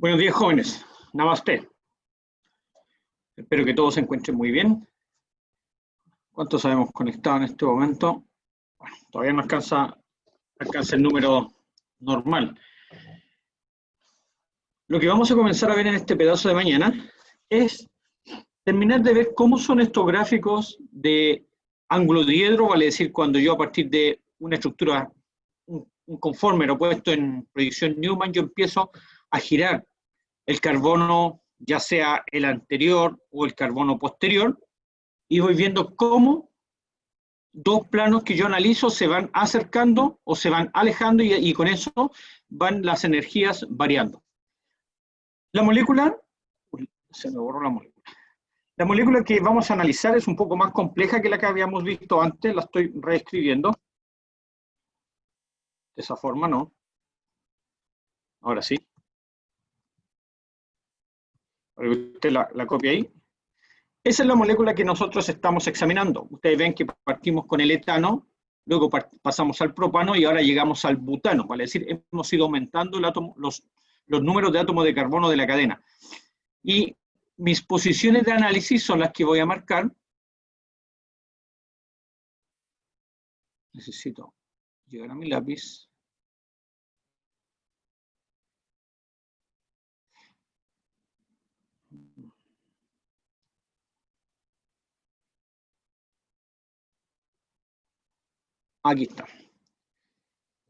Buenos días, jóvenes. Namaste. Espero que todos se encuentren muy bien. ¿Cuántos sabemos conectados en este momento? Bueno, todavía no alcanza el número normal. Lo que vamos a comenzar a ver en este pedazo de mañana es terminar de ver cómo son estos gráficos de ángulo diedro, vale decir, cuando yo a partir de una estructura, un conformer opuesto en proyección Newman, yo empiezo a girar el carbono, ya sea el anterior o el carbono posterior, y voy viendo cómo dos planos que yo analizo se van acercando o se van alejando y con eso van las energías variando. La molécula, se me borró la molécula. La molécula que vamos a analizar es un poco más compleja que la que habíamos visto antes, la estoy reescribiendo. De esa forma no. Ahora sí. Para que usted la copie ahí. Esa es la molécula que nosotros estamos examinando. Ustedes ven que partimos con el etano, luego pasamos al propano y ahora llegamos al butano. Vale decir, hemos ido aumentando los números de átomos de carbono de la cadena. Y mis posiciones de análisis son las que voy a marcar. Necesito llegar a mi lápiz. Aquí está.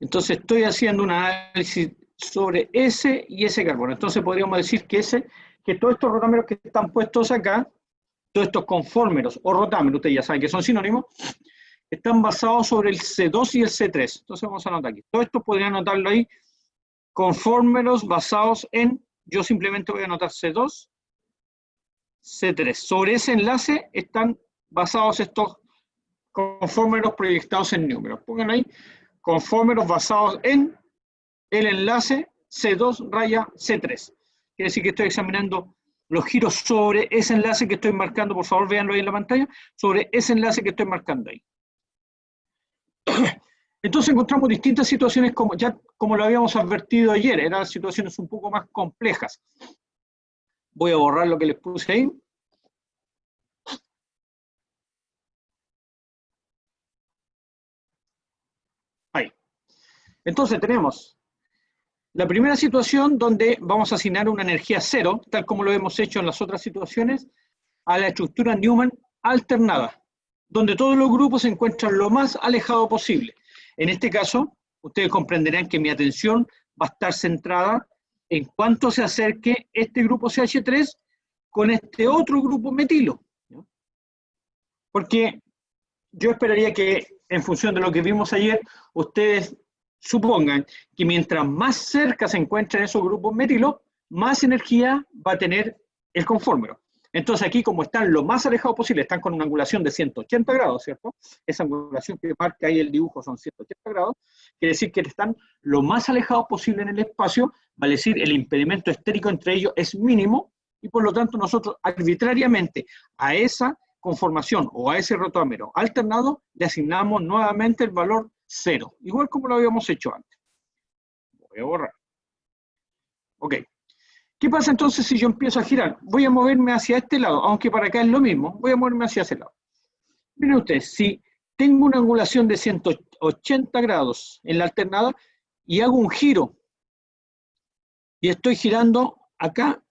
Entonces estoy haciendo un análisis sobre ese y ese carbono. Entonces podríamos decir que todos estos rotámeros que están puestos acá, todos estos conformeros o rotámeros, ustedes ya saben que son sinónimos, están basados sobre el C2 y el C3. Entonces vamos a anotar aquí. Todo esto podría anotarlo ahí, conformeros basados en, yo simplemente voy a anotar C2, C3. Sobre ese enlace están basados estos conformeros proyectados en números. Pongan ahí, conformeros basados en el enlace C2 raya C3. Quiere decir que estoy examinando los giros sobre ese enlace que estoy marcando, por favor véanlo ahí en la pantalla, sobre ese enlace que estoy marcando ahí. Entonces encontramos distintas situaciones como lo habíamos advertido ayer, eran situaciones un poco más complejas. Voy a borrar lo que les puse ahí. Ahí. Entonces tenemos la primera situación donde vamos a asignar una energía cero, tal como lo hemos hecho en las otras situaciones, a la estructura Newman alternada, donde todos los grupos se encuentran lo más alejado posible. En este caso, ustedes comprenderán que mi atención va a estar centrada en cuánto se acerque este grupo CH3 con este otro grupo metilo. ¿No? Porque yo esperaría que, en función de lo que vimos ayer, ustedes supongan que mientras más cerca se encuentren esos grupos metilo, más energía va a tener el conformero. Entonces aquí, como están lo más alejados posible, están con una angulación de 180 grados, ¿cierto? Esa angulación que marca ahí el dibujo son 180 grados, quiere decir que están lo más alejados posible en el espacio, vale decir, el impedimento estérico entre ellos es mínimo, y por lo tanto nosotros arbitrariamente a esa conformación o a ese rotámero alternado le asignamos nuevamente el valor 0, igual como lo habíamos hecho antes. Voy a borrar. Ok. ¿Qué pasa entonces si yo empiezo a girar? Voy a moverme hacia este lado, aunque para acá es lo mismo, voy a moverme hacia ese lado. Miren ustedes, si tengo una angulación de 180 grados en la alternada y hago un giro y estoy girando acá,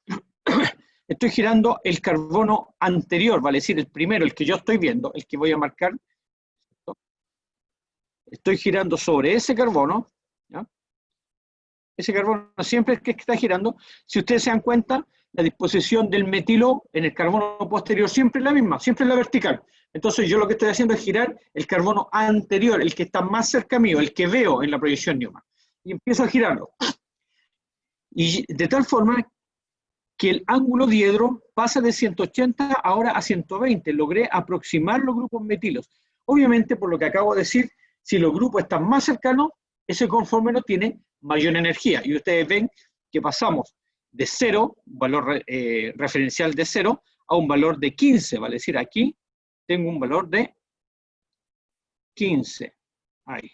estoy girando el carbono anterior, vale decir, el primero, el que yo estoy viendo, el que voy a marcar, estoy girando sobre ese carbono, ¿ya? Ese carbono siempre es que está girando. Si ustedes se dan cuenta, la disposición del metilo en el carbono posterior siempre es la misma, siempre es la vertical. Entonces yo lo que estoy haciendo es girar el carbono anterior, el que está más cerca mío, el que veo en la proyección Newman. Y empiezo a girarlo. Y de tal forma que el ángulo diedro pasa de 180 ahora a 120. Logré aproximar los grupos metilos. Obviamente, por lo que acabo de decir, si los grupos están más cercanos, ese conformero tiene mayor energía. Y ustedes ven que pasamos de 0, valor referencial de 0, a un valor de 15. Vale decir, aquí tengo un valor de 15. Ahí,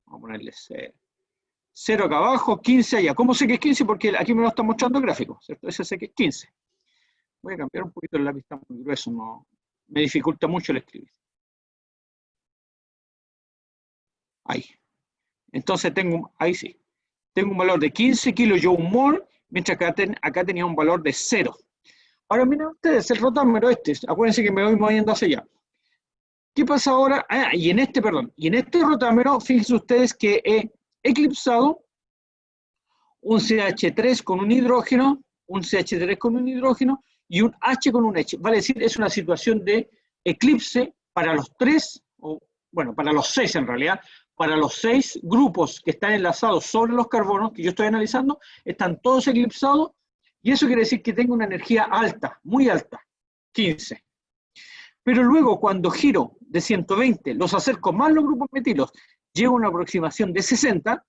vamos a ponerle 0. 0 acá abajo, 15 allá. ¿Cómo sé que es 15? Porque aquí me lo está mostrando el gráfico, ¿cierto? Ese sé que es 15. Voy a cambiar un poquito el lápiz, está muy grueso, no, me dificulta mucho el escribir. Ahí. Entonces ahí sí. Tengo un valor de 15 kJ/mol, mientras que acá tenía un valor de 0. Ahora miren ustedes, el rotámero acuérdense que me voy moviendo hacia allá. ¿Qué pasa ahora? Y en este rotámero, fíjense ustedes que he eclipsado un CH3 con un hidrógeno, un CH3 con un hidrógeno y un H con un H. Vale decir, es una situación de eclipse para los 3, o bueno, para los 6 en realidad, para los 6 grupos que están enlazados sobre los carbonos que yo estoy analizando, están todos eclipsados, y eso quiere decir que tengo una energía alta, muy alta, 15. Pero luego, cuando giro de 120, los acerco más los grupos metilos, llego a una aproximación de 60,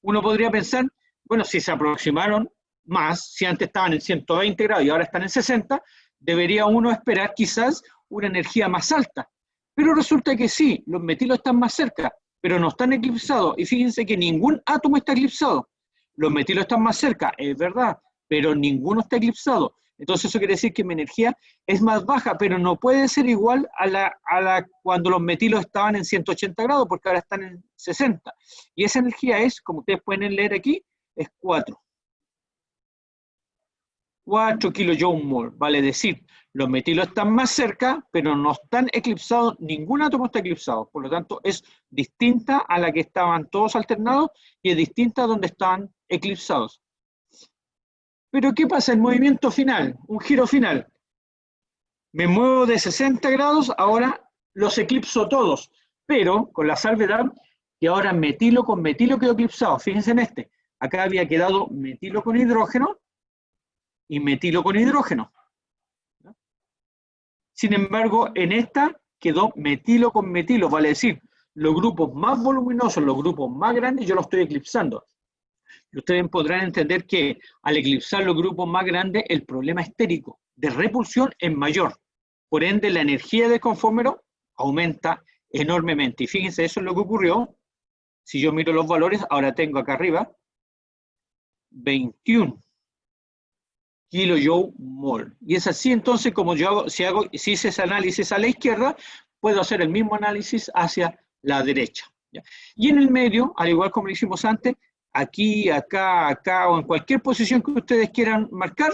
uno podría pensar, bueno, si se aproximaron más, si antes estaban en 120 grados y ahora están en 60, debería uno esperar quizás una energía más alta. Pero resulta que sí, los metilos están más cerca, pero no están eclipsados. Y fíjense que ningún átomo está eclipsado. Los metilos están más cerca, es verdad, pero ninguno está eclipsado. Entonces eso quiere decir que mi energía es más baja, pero no puede ser igual a la cuando los metilos estaban en 180 grados, porque ahora están en 60. Y esa energía es, como ustedes pueden leer aquí, es 4. 4 kJ/mol, vale decir, los metilos están más cerca, pero no están eclipsados, ningún átomo está eclipsado, por lo tanto es distinta a la que estaban todos alternados y es distinta a donde estaban eclipsados. Pero ¿qué pasa? El movimiento final, un giro final. Me muevo de 60 grados, ahora los eclipso todos, pero con la salvedad que ahora metilo con metilo quedó eclipsado. Fíjense en este, acá había quedado metilo con hidrógeno y metilo con hidrógeno. Sin embargo, en esta quedó metilo con metilo, vale decir, los grupos más voluminosos, los grupos más grandes, yo los estoy eclipsando. Y ustedes podrán entender que al eclipsar los grupos más grandes, el problema estérico de repulsión es mayor. Por ende, la energía del conformero aumenta enormemente. Y fíjense, eso es lo que ocurrió. Si yo miro los valores, ahora tengo acá arriba 21 kJ/mol. Y es así entonces como yo hago, si hice ese análisis a la izquierda, puedo hacer el mismo análisis hacia la derecha. ¿Ya? Y en el medio, al igual como lo hicimos antes, aquí, acá, acá o en cualquier posición que ustedes quieran marcar,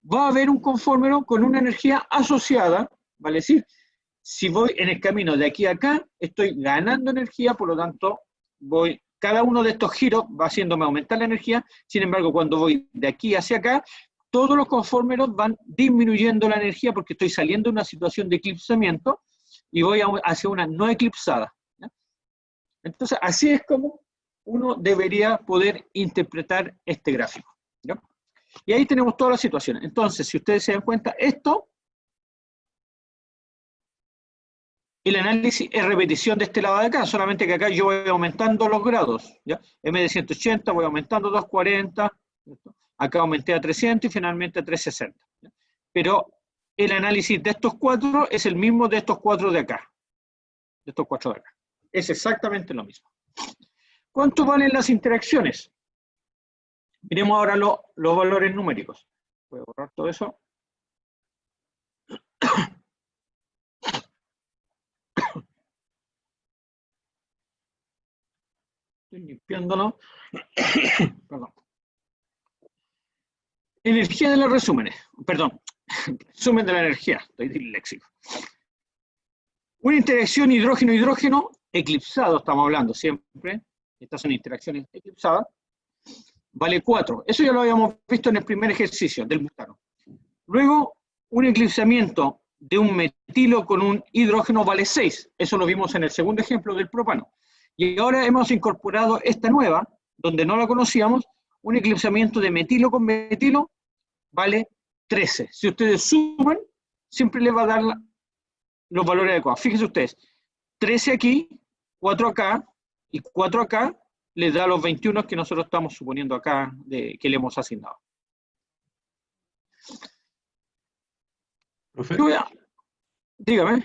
va a haber un conformero con una energía asociada, vale decir, si voy en el camino de aquí a acá, estoy ganando energía, por lo tanto, cada uno de estos giros va haciéndome aumentar la energía, sin embargo, cuando voy de aquí hacia acá, todos los conformeros van disminuyendo la energía porque estoy saliendo de una situación de eclipsamiento y voy hacia una no eclipsada. ¿Ya? Entonces, así es como uno debería poder interpretar este gráfico. ¿Ya? Y ahí tenemos todas las situaciones. Entonces, si ustedes se dan cuenta, esto, el análisis es repetición de este lado de acá, solamente que acá yo voy aumentando los grados. ¿Ya? En vez de 180 voy aumentando 240, ¿cierto? Acá aumenté a 300 y finalmente a 360. ¿Ya? Pero el análisis de estos 4 es el mismo de estos 4 de acá. De estos 4 de acá. Es exactamente lo mismo. ¿Cuánto valen las interacciones? Miremos ahora los valores numéricos. Voy a borrar todo eso. Estoy limpiándolo. Perdón. Energía de los resúmenes. Perdón. Resumen de la energía. Estoy disléxico. Una interacción hidrógeno-hidrógeno eclipsado, estamos hablando siempre. Estas son interacciones eclipsadas. Vale 4. Eso ya lo habíamos visto en el primer ejercicio del butano. Luego, un eclipsamiento de un metilo con un hidrógeno vale 6. Eso lo vimos en el segundo ejemplo del propano. Y ahora hemos incorporado esta nueva, donde no la conocíamos, un eclipsamiento de metilo con metilo vale 13. Si ustedes suman, siempre les va a dar los valores adecuados. Fíjense ustedes, 13 aquí, 4 acá y 4 acá, les da los 21 que nosotros estamos suponiendo acá que le hemos asignado. Profe, dígame.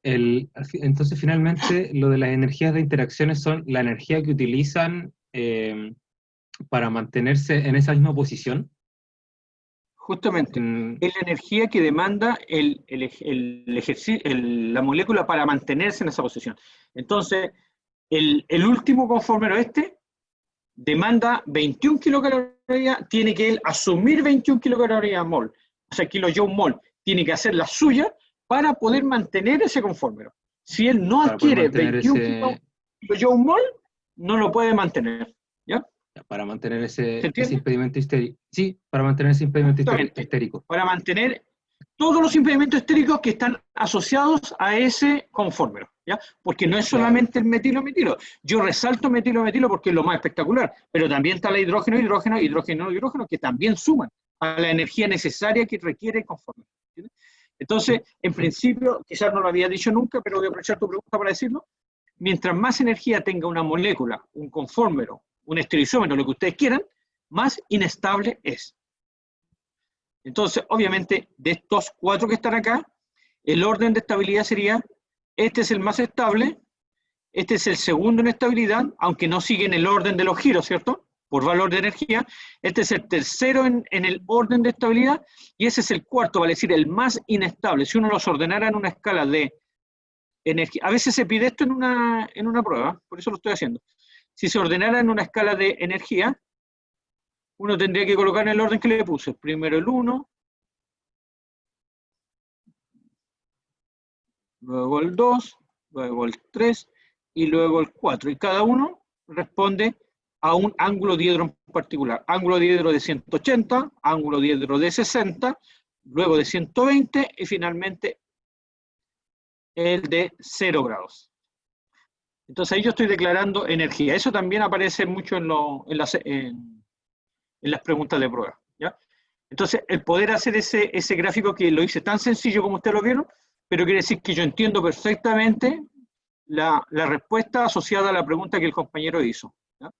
entonces finalmente lo de las energías de interacciones son la energía que utilizan para mantenerse en esa misma posición? Justamente, es la energía que demanda la molécula para mantenerse en esa posición. Entonces, el último conformero demanda 21 kilocalorías, tiene que él asumir 21 kilocalorías mol, o sea, kilojoule mol, tiene que hacer la suya para poder mantener ese conformero. Si él no adquiere 21 kilojoule mol, no lo puede mantener, ¿ya? Para mantener ese impedimento histérico. Sí, para mantener ese impedimento histérico. Para mantener todos los impedimentos histéricos que están asociados a ese conformero, ¿ya? Porque no es solamente el metilo-metilo. Yo resalto metilo-metilo porque es lo más espectacular, pero también está la hidrógeno-hidrógeno, hidrógeno-hidrógeno, que también suman a la energía necesaria que requiere el conformero. ¿Entiendes? Entonces, en principio, quizás no lo había dicho nunca, pero voy a aprovechar tu pregunta para decirlo. Mientras más energía tenga una molécula, un conformero, un estereoisómero, lo que ustedes quieran, más inestable es. Entonces, obviamente, de estos 4 que están acá, el orden de estabilidad sería, este es el más estable, este es el segundo en estabilidad, aunque no siguen el orden de los giros, ¿cierto? Por valor de energía. Este es el tercero en el orden de estabilidad, y ese es el cuarto, vale decir, el más inestable. Si uno los ordenara en una escala de energía, a veces se pide esto en una prueba, por eso lo estoy haciendo. Si se ordenara en una escala de energía, uno tendría que colocar en el orden que le puse. Primero el 1, luego el 2, luego el 3 y luego el 4. Y cada uno responde a un ángulo diedro en particular. Ángulo diedro de 180, ángulo diedro de 60, luego de 120 y finalmente el de 0 grados. Entonces ahí yo estoy declarando energía. Eso también aparece mucho en las preguntas de prueba, ¿ya? Entonces, el poder hacer ese gráfico que lo hice tan sencillo como ustedes lo vieron, pero quiere decir que yo entiendo perfectamente la respuesta asociada a la pregunta que el compañero hizo, ¿ya?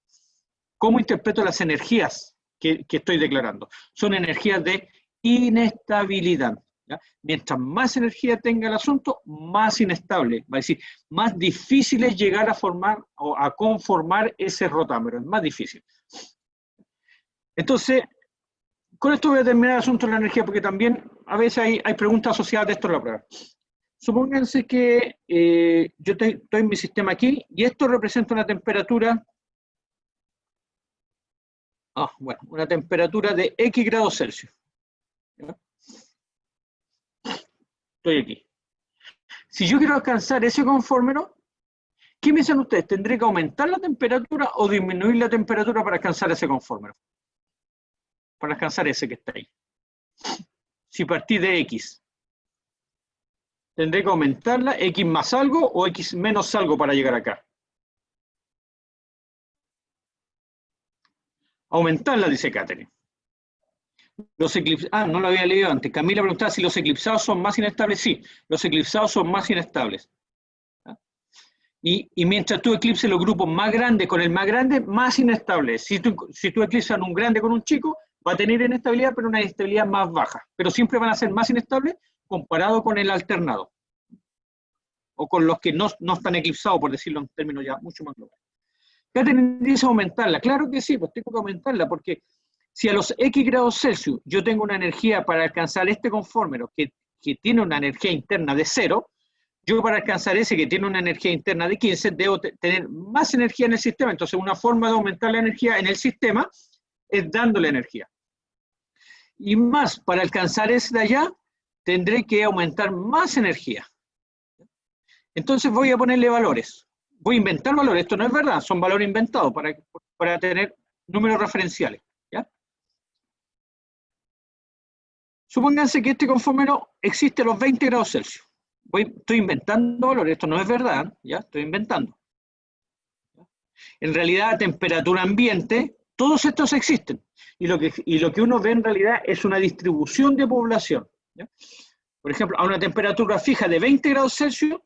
¿Cómo interpreto las energías que estoy declarando? Son energías de inestabilidad, ¿ya? Mientras más energía tenga el asunto, más inestable, va a decir, más difícil es llegar a formar o a conformar ese rotámero, es más difícil. Entonces, con esto voy a terminar el asunto de la energía, porque también a veces hay preguntas asociadas a esto en la prueba. Supónganse que yo estoy en mi sistema aquí, y esto representa una temperatura, una temperatura de X grados Celsius. ¿Ya? Estoy aquí. Si yo quiero alcanzar ese conformero, ¿qué piensan ustedes? ¿Tendré que aumentar la temperatura o disminuir la temperatura para alcanzar ese conformero? Para alcanzar ese que está ahí. Si partí de X, ¿tendré que aumentarla, X más algo o X menos algo para llegar acá? Aumentarla, dice Catherine. No lo había leído antes. Camila preguntaba si los eclipsados son más inestables. Sí, los eclipsados son más inestables. Y mientras tú eclipses los grupos más grandes con el más grande, más inestable. Si tú eclipsas un grande con un chico, va a tener inestabilidad, pero una inestabilidad más baja. Pero siempre van a ser más inestables comparado con el alternado. O con los que no están eclipsados, por decirlo en términos ya mucho más globales. Catherine dice aumentarla. Claro que sí, pues tengo que aumentarla, porque si a los X grados Celsius yo tengo una energía para alcanzar este conformero que tiene una energía interna de 0, yo para alcanzar ese que tiene una energía interna de 15, debo tener más energía en el sistema. Entonces, una forma de aumentar la energía en el sistema es dándole energía. Y más, para alcanzar ese de allá, tendré que aumentar más energía. Entonces voy a ponerle valores. Voy a inventar valores. Esto no es verdad, son valores inventados para tener números referenciales, ¿ya? Supónganse que este conformero existe a los 20 grados Celsius. Estoy inventando valores, esto no es verdad, ¿ya? Estoy inventando. En realidad, a temperatura ambiente, todos estos existen. Y lo que uno ve en realidad es una distribución de población, ¿ya? Por ejemplo, a una temperatura fija de 20 grados Celsius,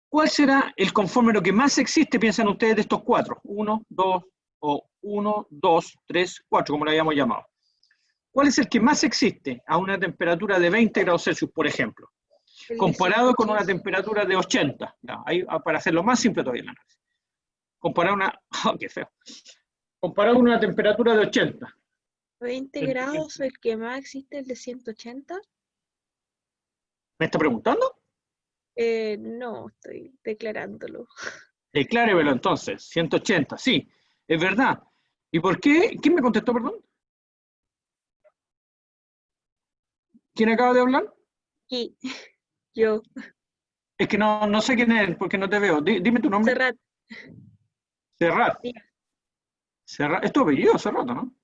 ¿cuál será el conformero que más existe, piensan ustedes, de estos 4? 1, 2, o 1, 2, 3, 4, como lo habíamos llamado. ¿Cuál es el que más existe a una temperatura de 20 grados Celsius, por ejemplo? Comparado con una temperatura de 80, ya, ahí, para hacerlo más simple todavía el análisis. Comparar una, qué feo. comparado con una temperatura de 80. 20 grados, el que más existe, el de 180. ¿Me está preguntando? No, estoy declarándolo. Decláremelo entonces, 180, sí, es verdad. ¿Y por qué? ¿Quién me contestó, perdón? ¿Quién acaba de hablar? Y yo. Es que no sé quién es, porque no te veo. Dime tu nombre. Serrat. Serrat. Sí. Serrat. ¿Es tu apellido, Serrat, no?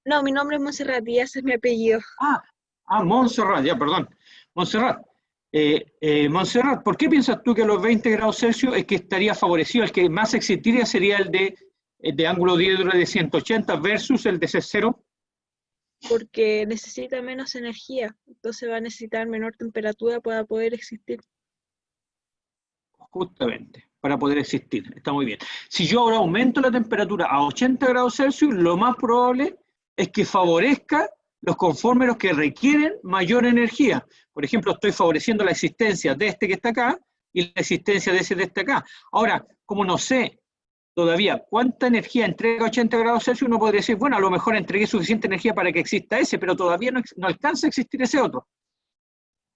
No, mi nombre es Montserrat y ese es mi apellido. Montserrat, ya, perdón. Montserrat. Montserrat, ¿por qué piensas tú que a los 20 grados Celsius es que estaría favorecido? El que más existiría sería el de ángulo diedro de 180 versus el de C0. Porque necesita menos energía, entonces va a necesitar menor temperatura para poder existir. Justamente, para poder existir. Está muy bien. Si yo ahora aumento la temperatura a 80 grados Celsius, lo más probable es que favorezca los conformeros que requieren mayor energía. Por ejemplo, estoy favoreciendo la existencia de este que está acá y la existencia de ese de este acá. Ahora, como no sé todavía cuánta energía entrega a 80 grados Celsius, uno podría decir, bueno, a lo mejor entregué suficiente energía para que exista ese, pero todavía no alcanza a existir ese otro.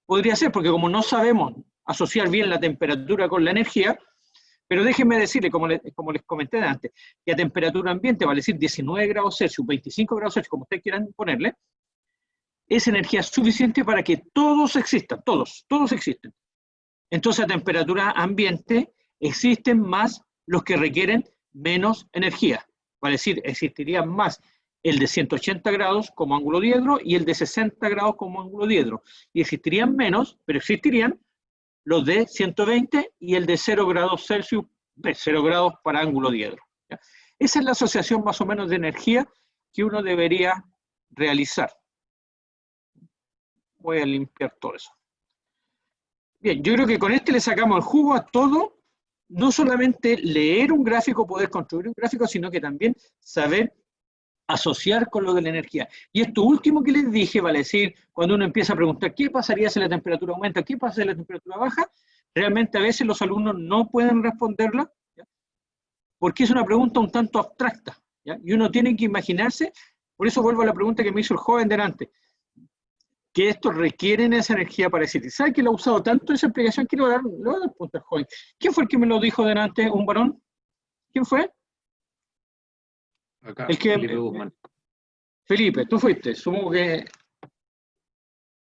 Podría ser, porque como no sabemos asociar bien la temperatura con la energía, pero déjenme decirle, como les comenté antes, que a temperatura ambiente, vale decir 19 grados Celsius, 25 grados Celsius, como ustedes quieran ponerle, es energía suficiente para que todos existan, todos existen. Entonces a temperatura ambiente existen más los que requieren menos energía, vale decir, existirían más el de 180 grados como ángulo diedro y el de 60 grados como ángulo diedro. Y existirían menos, pero existirían los de 120 y el de 0 grados Celsius, 0 grados para ángulo diedro. ¿Ya? Esa es la asociación más o menos de energía que uno debería realizar. Voy a limpiar todo eso. Bien, yo creo que con este le sacamos el jugo a todo, no solamente leer un gráfico, poder construir un gráfico, sino que también saber asociar con lo de la energía. Y esto último que les dije, vale decir, cuando uno empieza a preguntar qué pasaría si la temperatura aumenta, qué pasa si la temperatura baja, realmente a veces los alumnos no pueden responderla, ¿ya? Porque es una pregunta un tanto abstracta, ¿ya? Y uno tiene que imaginarse, por eso vuelvo a la pregunta que me hizo el joven delante, que estos requieren esa energía para existir. ¿Sabe que lo ha usado tanto esa explicación? Le voy a dar punto al joven. ¿Quién fue el que me lo dijo delante? ¿Un varón? ¿Quién fue? Acá, el que, Felipe Guzmán. Felipe, tú fuiste. Supongo que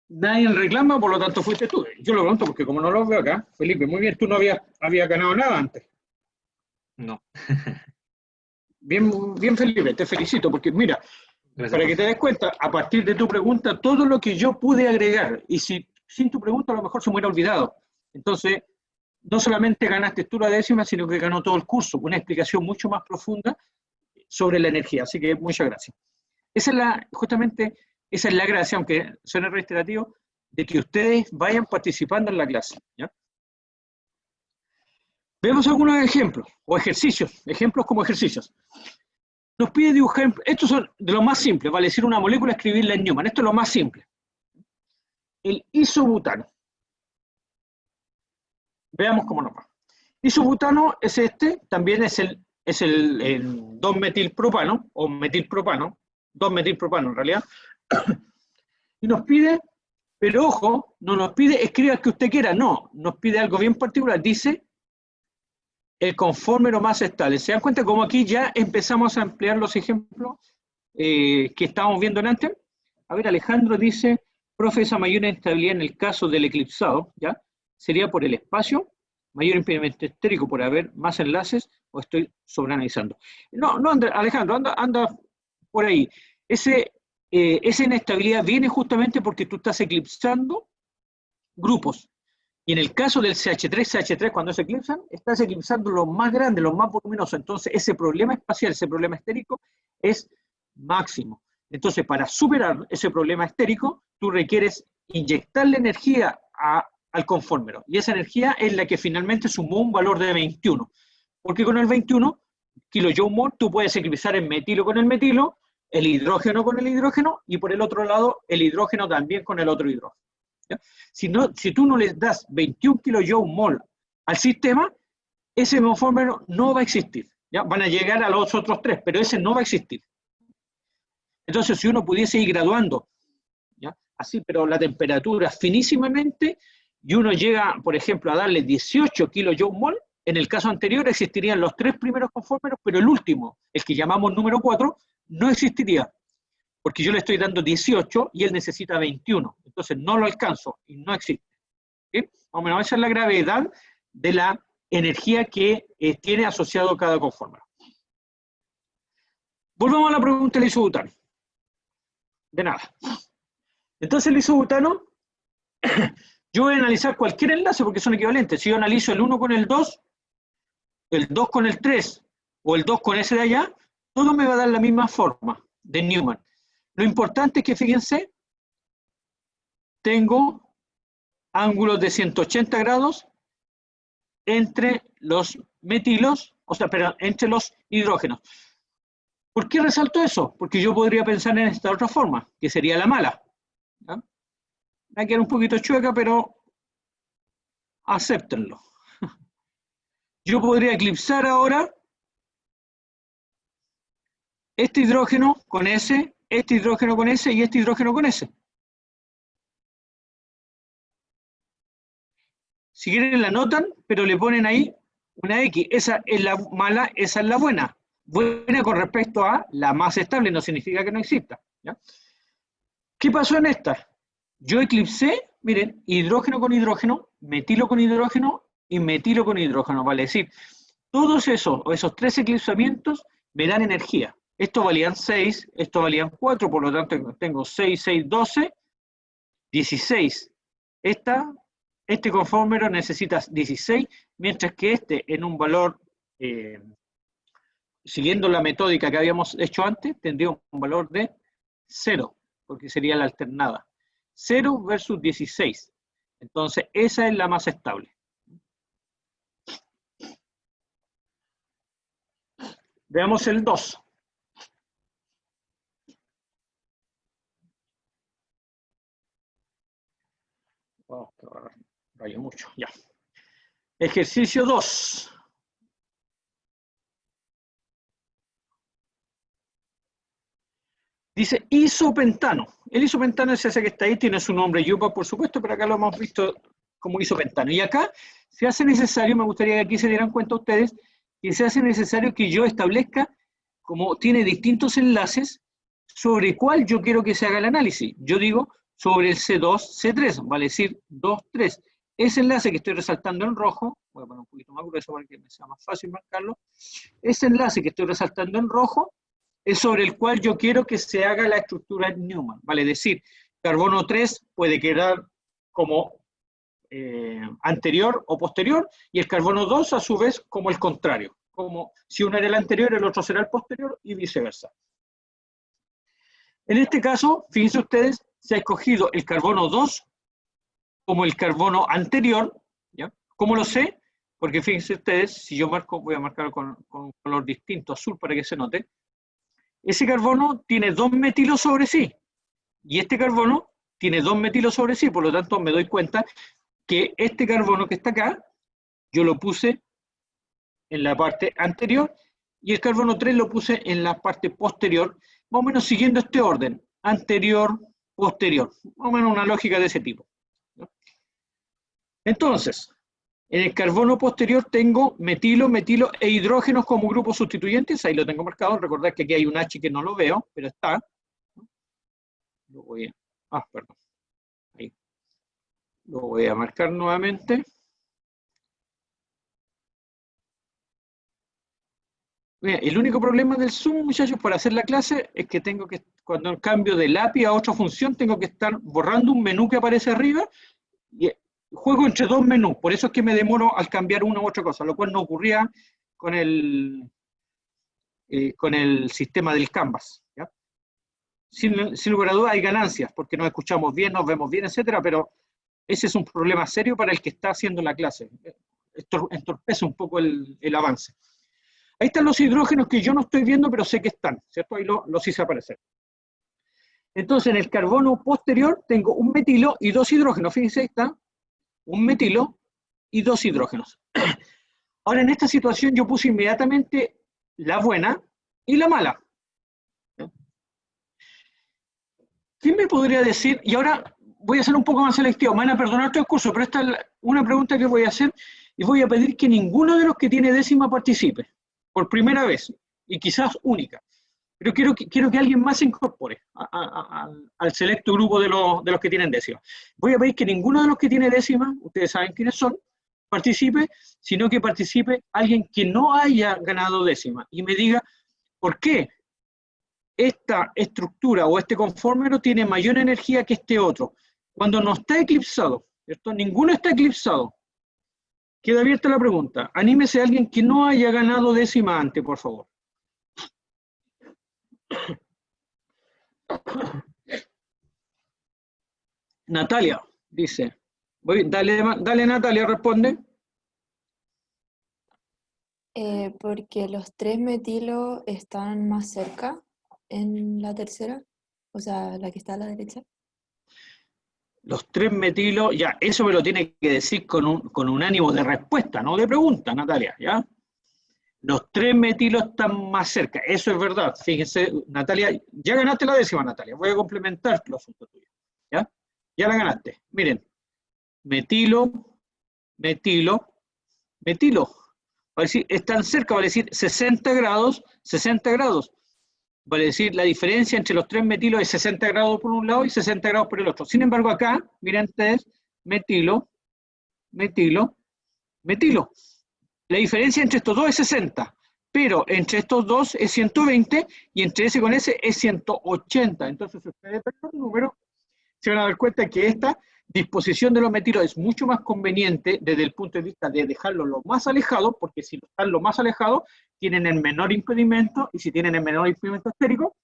nadie reclama, por lo tanto fuiste tú. Yo lo pregunto porque como no lo veo acá, Felipe, muy bien, tú no habías ganado nada antes. No. Bien, Felipe, te felicito, porque mira, gracias, para que te des cuenta, a partir de tu pregunta, todo lo que yo pude agregar, y si sin tu pregunta a lo mejor se me hubiera olvidado. Entonces, no solamente ganaste tú la décima, sino que ganó todo el curso, una explicación mucho más profunda sobre la energía. Así que muchas gracias. Justamente esa es la gracia, aunque suene reiterativo, de que ustedes vayan participando en la clase, ¿ya? Vemos algunos ejemplos, o ejemplos como ejercicios. Nos pide dibujar, estos son de lo más simple, vale decir una molécula, escribirla en Newman, esto es lo más simple. El isobutano. Veamos cómo nos va. Isobutano es también es el 2-metilpropano, o metilpropano, 2-metilpropano en realidad, y nos pide, pero ojo, no nos pide escriba el que usted quiera, no, nos pide algo bien particular, dice el conformero más estable. ¿Se dan cuenta cómo aquí ya empezamos a ampliar los ejemplos que estábamos viendo antes? A ver, Alejandro dice, profe, esa mayor inestabilidad en el caso del eclipsado, ¿ya? Sería por el espacio, mayor impedimento estérico por haber más enlaces, o estoy sobreanalizando. No, Alejandro, anda por ahí. Esa inestabilidad viene justamente porque tú estás eclipsando grupos. Y en el caso del CH3, cuando se eclipsan, estás eclipsando los más grandes, los más voluminosos. Entonces, ese problema espacial, ese problema estérico, es máximo. Entonces, para superar ese problema estérico, tú requieres inyectarle energía al conformero. Y esa energía es la que finalmente sumó un valor de 21. Porque con el 21 kJ tú puedes eclipsar el metilo con el metilo, el hidrógeno con el hidrógeno, y por el otro lado, el hidrógeno también con el otro hidrógeno. ¿Ya? Si tú no le das 21 kJ al sistema, ese conformero no va a existir. ¿ya? Van a llegar a los otros 3, pero ese no va a existir. Entonces, si uno pudiese ir graduando, ¿ya? Así, pero la temperatura finísimamente, y uno llega, por ejemplo, a darle 18 kJ/mol, en el caso anterior existirían los 3 primeros conformeros, pero el último, el que llamamos número 4, no existiría, porque yo le estoy dando 18 y él necesita 21, entonces no lo alcanzo y no existe. ¿Sí? Más o menos esa es la gravedad de la energía que tiene asociado cada conformero. Volvamos a la pregunta del isobutano. De nada. Entonces el isobutano, yo voy a analizar cualquier enlace porque son equivalentes. Si yo analizo el 1 con el 2 con el 3 o el 2 con ese de allá, todo me va a dar la misma forma de Newman. Lo importante es que, fíjense, tengo ángulos de 180 grados entre los metilos, o sea, perdón, entre los hidrógenos. ¿Por qué resalto eso? Porque yo podría pensar en esta otra forma, que sería la mala. ¿Ya? Va a quedar un poquito chueca, pero acéptenlo. Yo podría eclipsar ahora este hidrógeno con ese, este hidrógeno con ese y este hidrógeno con ese. Si quieren la anotan, pero le ponen ahí una X. Esa es la mala, esa es la buena. Buena con respecto a la más estable, no significa que no exista. ¿Ya? ¿Qué pasó en esta? Yo eclipsé, miren, hidrógeno con hidrógeno, metilo con hidrógeno y metilo con hidrógeno. Vale decir, todos esos 3 eclipsamientos me dan energía. Estos valían 6, estos valían 4, por lo tanto tengo 6, 6, 12, 16. Este conformero necesita 16, mientras que este en un valor, siguiendo la metódica que habíamos hecho antes, tendría un valor de 0, porque sería la alternada. 0 versus 16. Entonces, esa es la más estable. Veamos el 2. Oh, rayo mucho, ya. Ejercicio 2. Dice isopentano. El isopentano es ese que está ahí, tiene su nombre Yupa, por supuesto, pero acá lo hemos visto como isopentano. Y acá se hace necesario, me gustaría que aquí se dieran cuenta ustedes, que se hace necesario que yo establezca, como tiene distintos enlaces, sobre cuál yo quiero que se haga el análisis. Yo digo sobre el C2, C3, vale decir 2, 3. Ese enlace que estoy resaltando en rojo, voy a poner un poquito más grueso para que me sea más fácil marcarlo, ese enlace que estoy resaltando en rojo es sobre el cual yo quiero que se haga la estructura Newman, vale decir, carbono 3 puede quedar como anterior o posterior, y el carbono 2 a su vez como el contrario, como si uno era el anterior, el otro será el posterior y viceversa. En este caso, fíjense ustedes, se ha escogido el carbono 2 como el carbono anterior, ¿ya? ¿Cómo lo sé? Porque fíjense ustedes, si yo marco, voy a marcarlo con un color distinto, azul, para que se note. Ese carbono tiene 2 metilos sobre sí, y este carbono tiene 2 metilos sobre sí, por lo tanto me doy cuenta que este carbono que está acá, yo lo puse en la parte anterior, y el carbono 3 lo puse en la parte posterior, más o menos siguiendo este orden, anterior, posterior, más o menos una lógica de ese tipo. Entonces, en el carbono posterior tengo metilo, metilo e hidrógenos como grupos sustituyentes, ahí lo tengo marcado, recordad que aquí hay un H que no lo veo, pero está. Lo voy a, perdón, ahí. Lo voy a marcar nuevamente. Mira, el único problema del Zoom, muchachos, para hacer la clase, es que tengo que, cuando cambio de lápiz a otra función, tengo que estar borrando un menú que aparece arriba, y juego entre 2 menús, por eso es que me demoro al cambiar una u otra cosa, lo cual no ocurría con el sistema del Canvas. ¿Ya? Sin lugar a dudas hay ganancias, porque nos escuchamos bien, nos vemos bien, etcétera, pero ese es un problema serio para el que está haciendo la clase. Esto entorpece un poco el avance. Ahí están los hidrógenos que yo no estoy viendo, pero sé que están, ¿cierto? Ahí los hice aparecer. Entonces, en el carbono posterior tengo un metilo y 2 hidrógenos. Fíjense, ahí está, un metilo y 2 hidrógenos. Ahora, en esta situación yo puse inmediatamente la buena y la mala. ¿Quién me podría decir? Y ahora voy a ser un poco más selectivo, me van a perdonar todo el curso, pero esta es una pregunta que voy a hacer y voy a pedir que ninguno de los que tiene décima participe, por primera vez, y quizás única. Pero quiero que alguien más se incorpore al selecto grupo de los que tienen décima. Voy a pedir que ninguno de los que tiene décima, ustedes saben quiénes son, participe, sino que participe alguien que no haya ganado décima y me diga por qué esta estructura o este conformero tiene mayor energía que este otro. Cuando no está eclipsado, ¿cierto? Ninguno está eclipsado. Queda abierta la pregunta. Anímese a alguien que no haya ganado décima antes, por favor. Natalia dice. Dale Natalia, responde. Porque los 3 metilos están más cerca en la tercera, o sea, la que está a la derecha. Los 3 metilos, ya, eso me lo tiene que decir con un ánimo de respuesta, no de pregunta, Natalia, ¿ya? Los 3 metilos están más cerca, eso es verdad. Fíjense, Natalia, ya ganaste la décima, Natalia, voy a complementar los asuntos tuyos, ¿ya? Ya la ganaste. Miren, metilo, metilo, metilo. Va a decir, están cerca, va a decir 60 grados, 60 grados. Vale decir, la diferencia entre los 3 metilos es 60 grados por un lado y 60 grados por el otro. Sin embargo, acá, miren ustedes, metilo, metilo, metilo. La diferencia entre estos dos es 60, pero entre estos dos es 120 y entre ese con ese es 180. Entonces, si ustedes ven los números, se van a dar cuenta que esta disposición de los metilos es mucho más conveniente desde el punto de vista de dejarlos lo más alejados, porque si están lo más alejados, tienen el menor impedimento, y si tienen el menor impedimento estérico,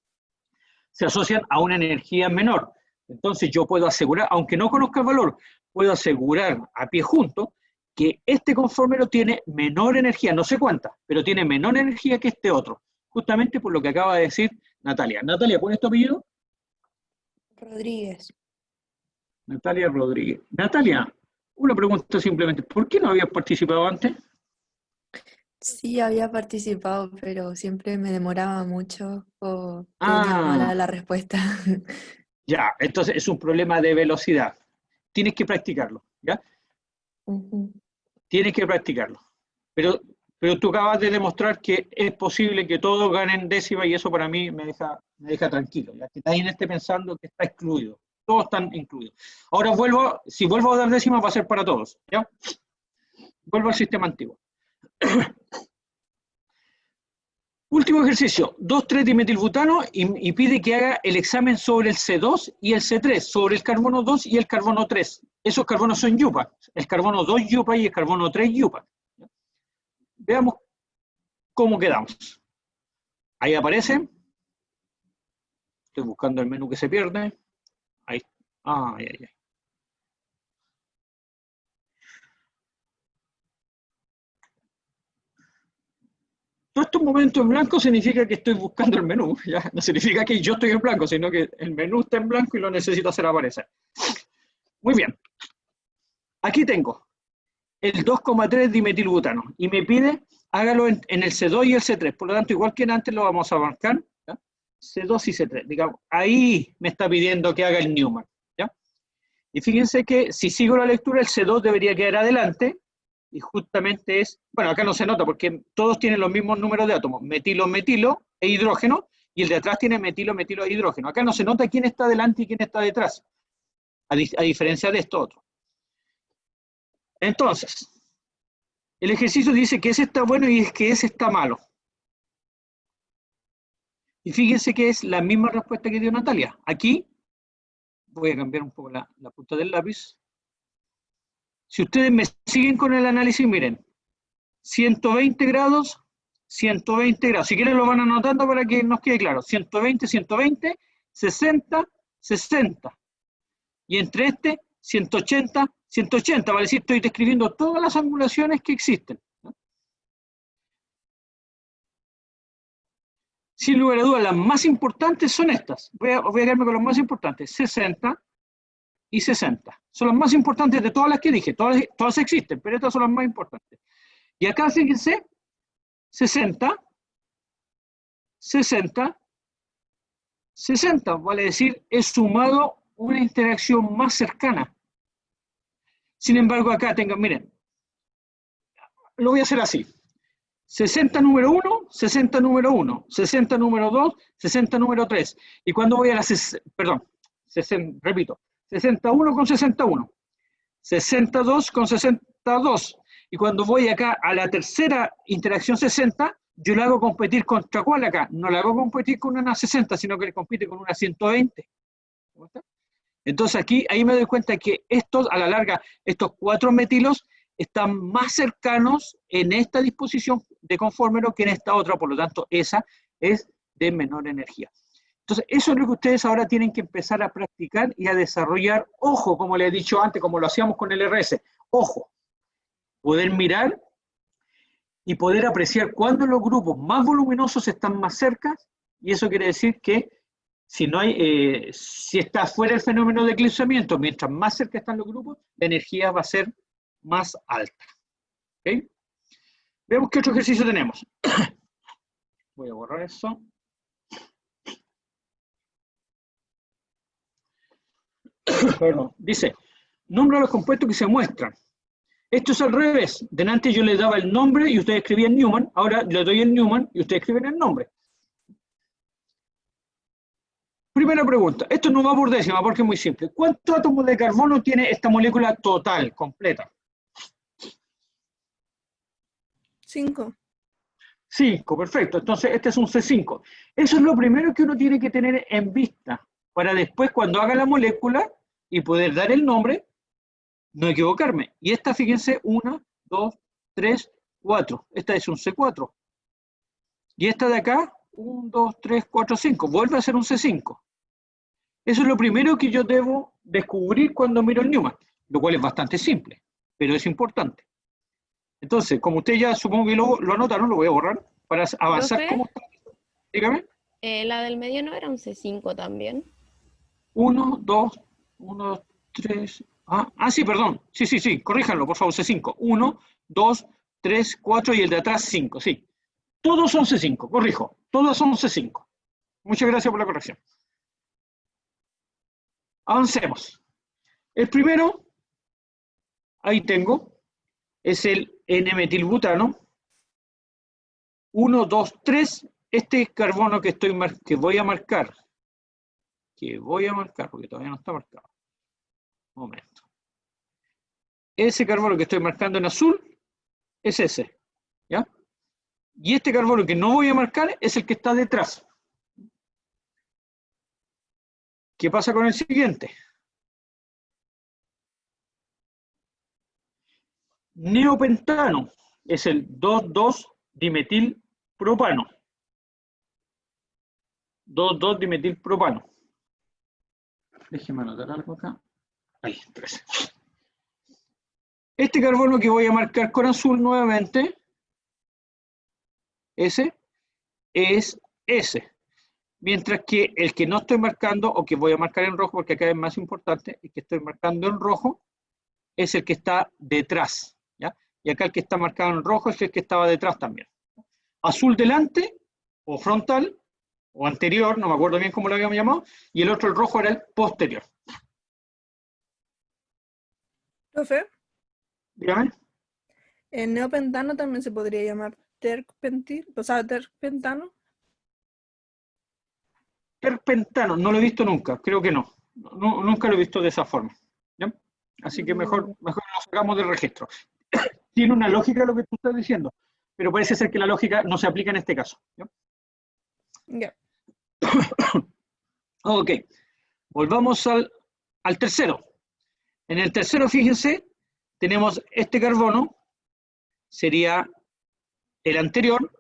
se asocian a una energía menor. Entonces yo puedo asegurar, aunque no conozca el valor, puedo asegurar a pie junto que este conformero tiene menor energía, no sé cuánta, pero tiene menor energía que este otro, justamente por lo que acaba de decir Natalia. Natalia, ¿cuál es tu apellido? Rodríguez. Natalia Rodríguez. Natalia, una pregunta simplemente, ¿por qué no habías participado antes? Sí, había participado, pero siempre me demoraba mucho o tenía mala la respuesta. Ya, entonces es un problema de velocidad. Tienes que practicarlo, ¿ya? Tienes que practicarlo. Pero tú acabas de demostrar que es posible que todos ganen décima y eso para mí me deja tranquilo, ya que nadie esté pensando que está excluido. Todos están incluidos. Ahora si vuelvo a dar décima va a ser para todos, ¿ya? Vuelvo al sistema antiguo. Último ejercicio, 2,3-dimetilbutano y pide que haga el examen sobre el C2 y el C3, sobre el carbono 2 y el carbono 3. Esos carbonos son yupa, el carbono 2 yupa y el carbono 3 yupa. Veamos cómo quedamos. Ahí aparece. Estoy buscando el menú que se pierde. Ahí. Ay, ay, ay. Todo este momento en blanco significa que estoy buscando el menú, ¿ya? No significa que yo estoy en blanco, sino que el menú está en blanco y lo necesito hacer aparecer. Muy bien. Aquí tengo el 2,3-dimetilbutano y me pide hágalo en el C2 y el C3. Por lo tanto, igual que antes lo vamos a marcar, ¿ya? C2 y C3. Digamos, ahí me está pidiendo que haga el Newman, ¿ya? Y fíjense que si sigo la lectura, el C2 debería quedar adelante. Y justamente es, bueno, acá no se nota porque todos tienen los mismos números de átomos, metilo, metilo e hidrógeno, y el de atrás tiene metilo, metilo e hidrógeno. Acá no se nota quién está delante y quién está detrás, a diferencia de esto otro. Entonces, el ejercicio dice que ese está bueno y que ese está malo. Y fíjense que es la misma respuesta que dio Natalia. Aquí, voy a cambiar un poco la punta del lápiz. Si ustedes me siguen con el análisis, miren, 120 grados, 120 grados. Si quieren lo van anotando para que nos quede claro. 120, 120, 60, 60. Y entre 180, 180. Vale decir, estoy describiendo todas las angulaciones que existen, ¿no? Sin lugar a dudas, las más importantes son estas. Voy a quedarme con las más importantes. 60 y 60. Son las más importantes de todas las que dije. Todas existen, pero estas son las más importantes. Y acá, fíjense, 60 60, 60, vale decir, he sumado una interacción más cercana. Sin embargo, acá tengan, miren, lo voy a hacer así. 60 número 1, 60 número 1, 60 número 2, 60 número 3. Y cuando voy a la, perdón, 60, repito, 61 con 61, 62 con 62. Y cuando voy acá a la tercera interacción 60, yo la hago competir contra ¿cuál acá? No la hago competir con una 60, sino que le compite con una 120. Entonces aquí, ahí me doy cuenta que estos, a la larga, estos 4 metilos están más cercanos en esta disposición de conformero que en esta otra, por lo tanto, esa es de menor energía. Entonces, eso es lo que ustedes ahora tienen que empezar a practicar y a desarrollar. Ojo, como les he dicho antes, como lo hacíamos con el RS, ojo, poder mirar y poder apreciar cuándo los grupos más voluminosos están más cerca, y eso quiere decir que si no hay, si está fuera el fenómeno de eclipsamiento, mientras más cerca están los grupos, la energía va a ser más alta. ¿Okay? Veamos qué otro ejercicio tenemos. Voy a borrar eso. Perdón. Dice, nombra los compuestos que se muestran. Esto es al revés. Delante yo les daba el nombre y ustedes escribían Newman. Ahora le doy el Newman y ustedes escriben el nombre. Primera pregunta. Esto no va por décima porque es muy simple. ¿Cuántos átomos de carbono tiene esta molécula total, completa? 5. 5, perfecto. Entonces este es un C5. Eso es lo primero que uno tiene que tener en vista para después cuando haga la molécula y poder dar el nombre, no equivocarme. Y esta, fíjense, 1, 2, 3, 4. Esta es un C4. Y esta de acá, 1, 2, 3, 4, 5. Vuelve a ser un C5. Eso es lo primero que yo debo descubrir cuando miro el Newman, lo cual es bastante simple, pero es importante. Entonces, como ustedes ya supongo que lo anotaron, lo voy a borrar para avanzar. ¿Cómo está? Dígame. La del medio no era un C5 también. 1, 2, 1, 3. Sí, perdón. Sí, corríjanlo, por favor, C5. 1, 2, 3, 4 y el de atrás 5, sí. Todos son C5, corrijo. Todos son C5. Muchas gracias por la corrección. Avancemos. El primero, ahí tengo, es el N-metilbutano. 1, 2, 3. Este carbono que voy a marcar, porque todavía no está marcado. Un momento. Ese carbono que estoy marcando en azul es ese, ¿ya? Y este carbono que no voy a marcar es el que está detrás. ¿Qué pasa con el siguiente? Neopentano es el 2,2-dimetilpropano. 2,2-dimetilpropano. Déjeme anotar algo acá. Ahí, 13. Este carbono que voy a marcar con azul nuevamente, ese, es ese. Mientras que el que no estoy marcando, o que voy a marcar en rojo, porque acá es más importante, el que estoy marcando en rojo, es el que está detrás, ¿ya? Y acá el que está marcado en rojo es el que estaba detrás también. Azul delante, o frontal, o anterior, no me acuerdo bien cómo lo habíamos llamado, y el otro, el rojo, era el posterior. Profe, Dígame. el neopentano también se podría llamar terpentano. Terpentano, no lo he visto nunca, creo que no. Nunca lo he visto de esa forma, ¿ya? Así que mejor lo sacamos del registro. Tiene una lógica lo que tú estás diciendo, pero parece ser que la lógica no se aplica en este caso, ¿ya? Ya. Ok, volvamos al tercero. En el tercero, fíjense, tenemos este carbono, sería el anterior,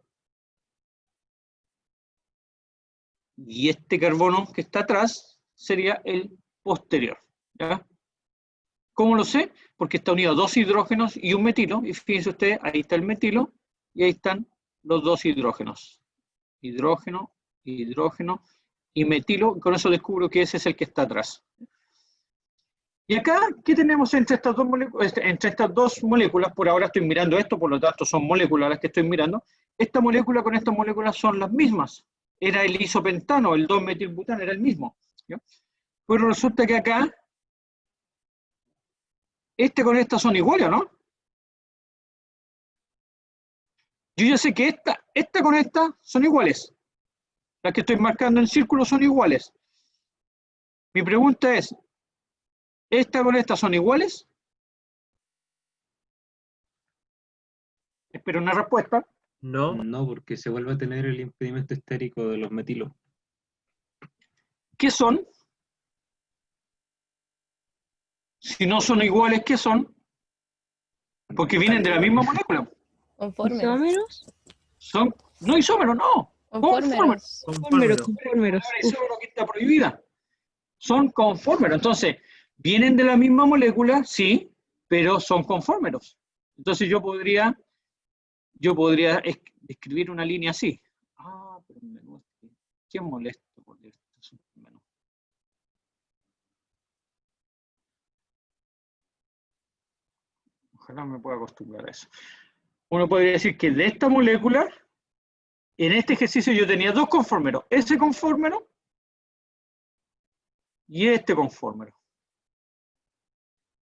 y este carbono que está atrás sería el posterior, ¿ya? ¿Cómo lo sé? Porque está unido a 2 hidrógenos y un metilo, y fíjense ustedes, ahí está el metilo, y ahí están los 2 hidrógenos. Hidrógeno, hidrógeno y metilo, y con eso descubro que ese es el que está atrás. Y acá, ¿qué tenemos entre estas dos moléculas? Por ahora estoy mirando esto, por lo tanto son moléculas las que estoy mirando. Esta molécula con esta molécula son las mismas. era el isopentano, el 2-metilbutano, era el mismo. ¿Ya? Pero resulta que acá, este con esta son iguales, ¿no? Yo ya sé que esta con esta son iguales. Las que estoy marcando en círculo son iguales. Mi pregunta es, ¿esta con esta son iguales? Espero una respuesta. No. No, porque se vuelve a tener el impedimento estérico de los metilos. ¿Qué son? Si no son iguales, ¿qué son? Porque vienen de la misma molécula. ¿Isómeros? Son, no isómeros, no. Conformeros. Conformeros. La isómero que está prohibida. Son conformeros. Entonces, vienen de la misma molécula, sí, pero son conformeros. Entonces yo podría escribir una línea así. Ah, pero un menú. Qué molesto, por Dios. Es un menú. Ojalá me pueda acostumbrar a eso. Uno podría decir que de esta molécula, en este ejercicio yo tenía dos conformeros. Ese conformero y este conformero.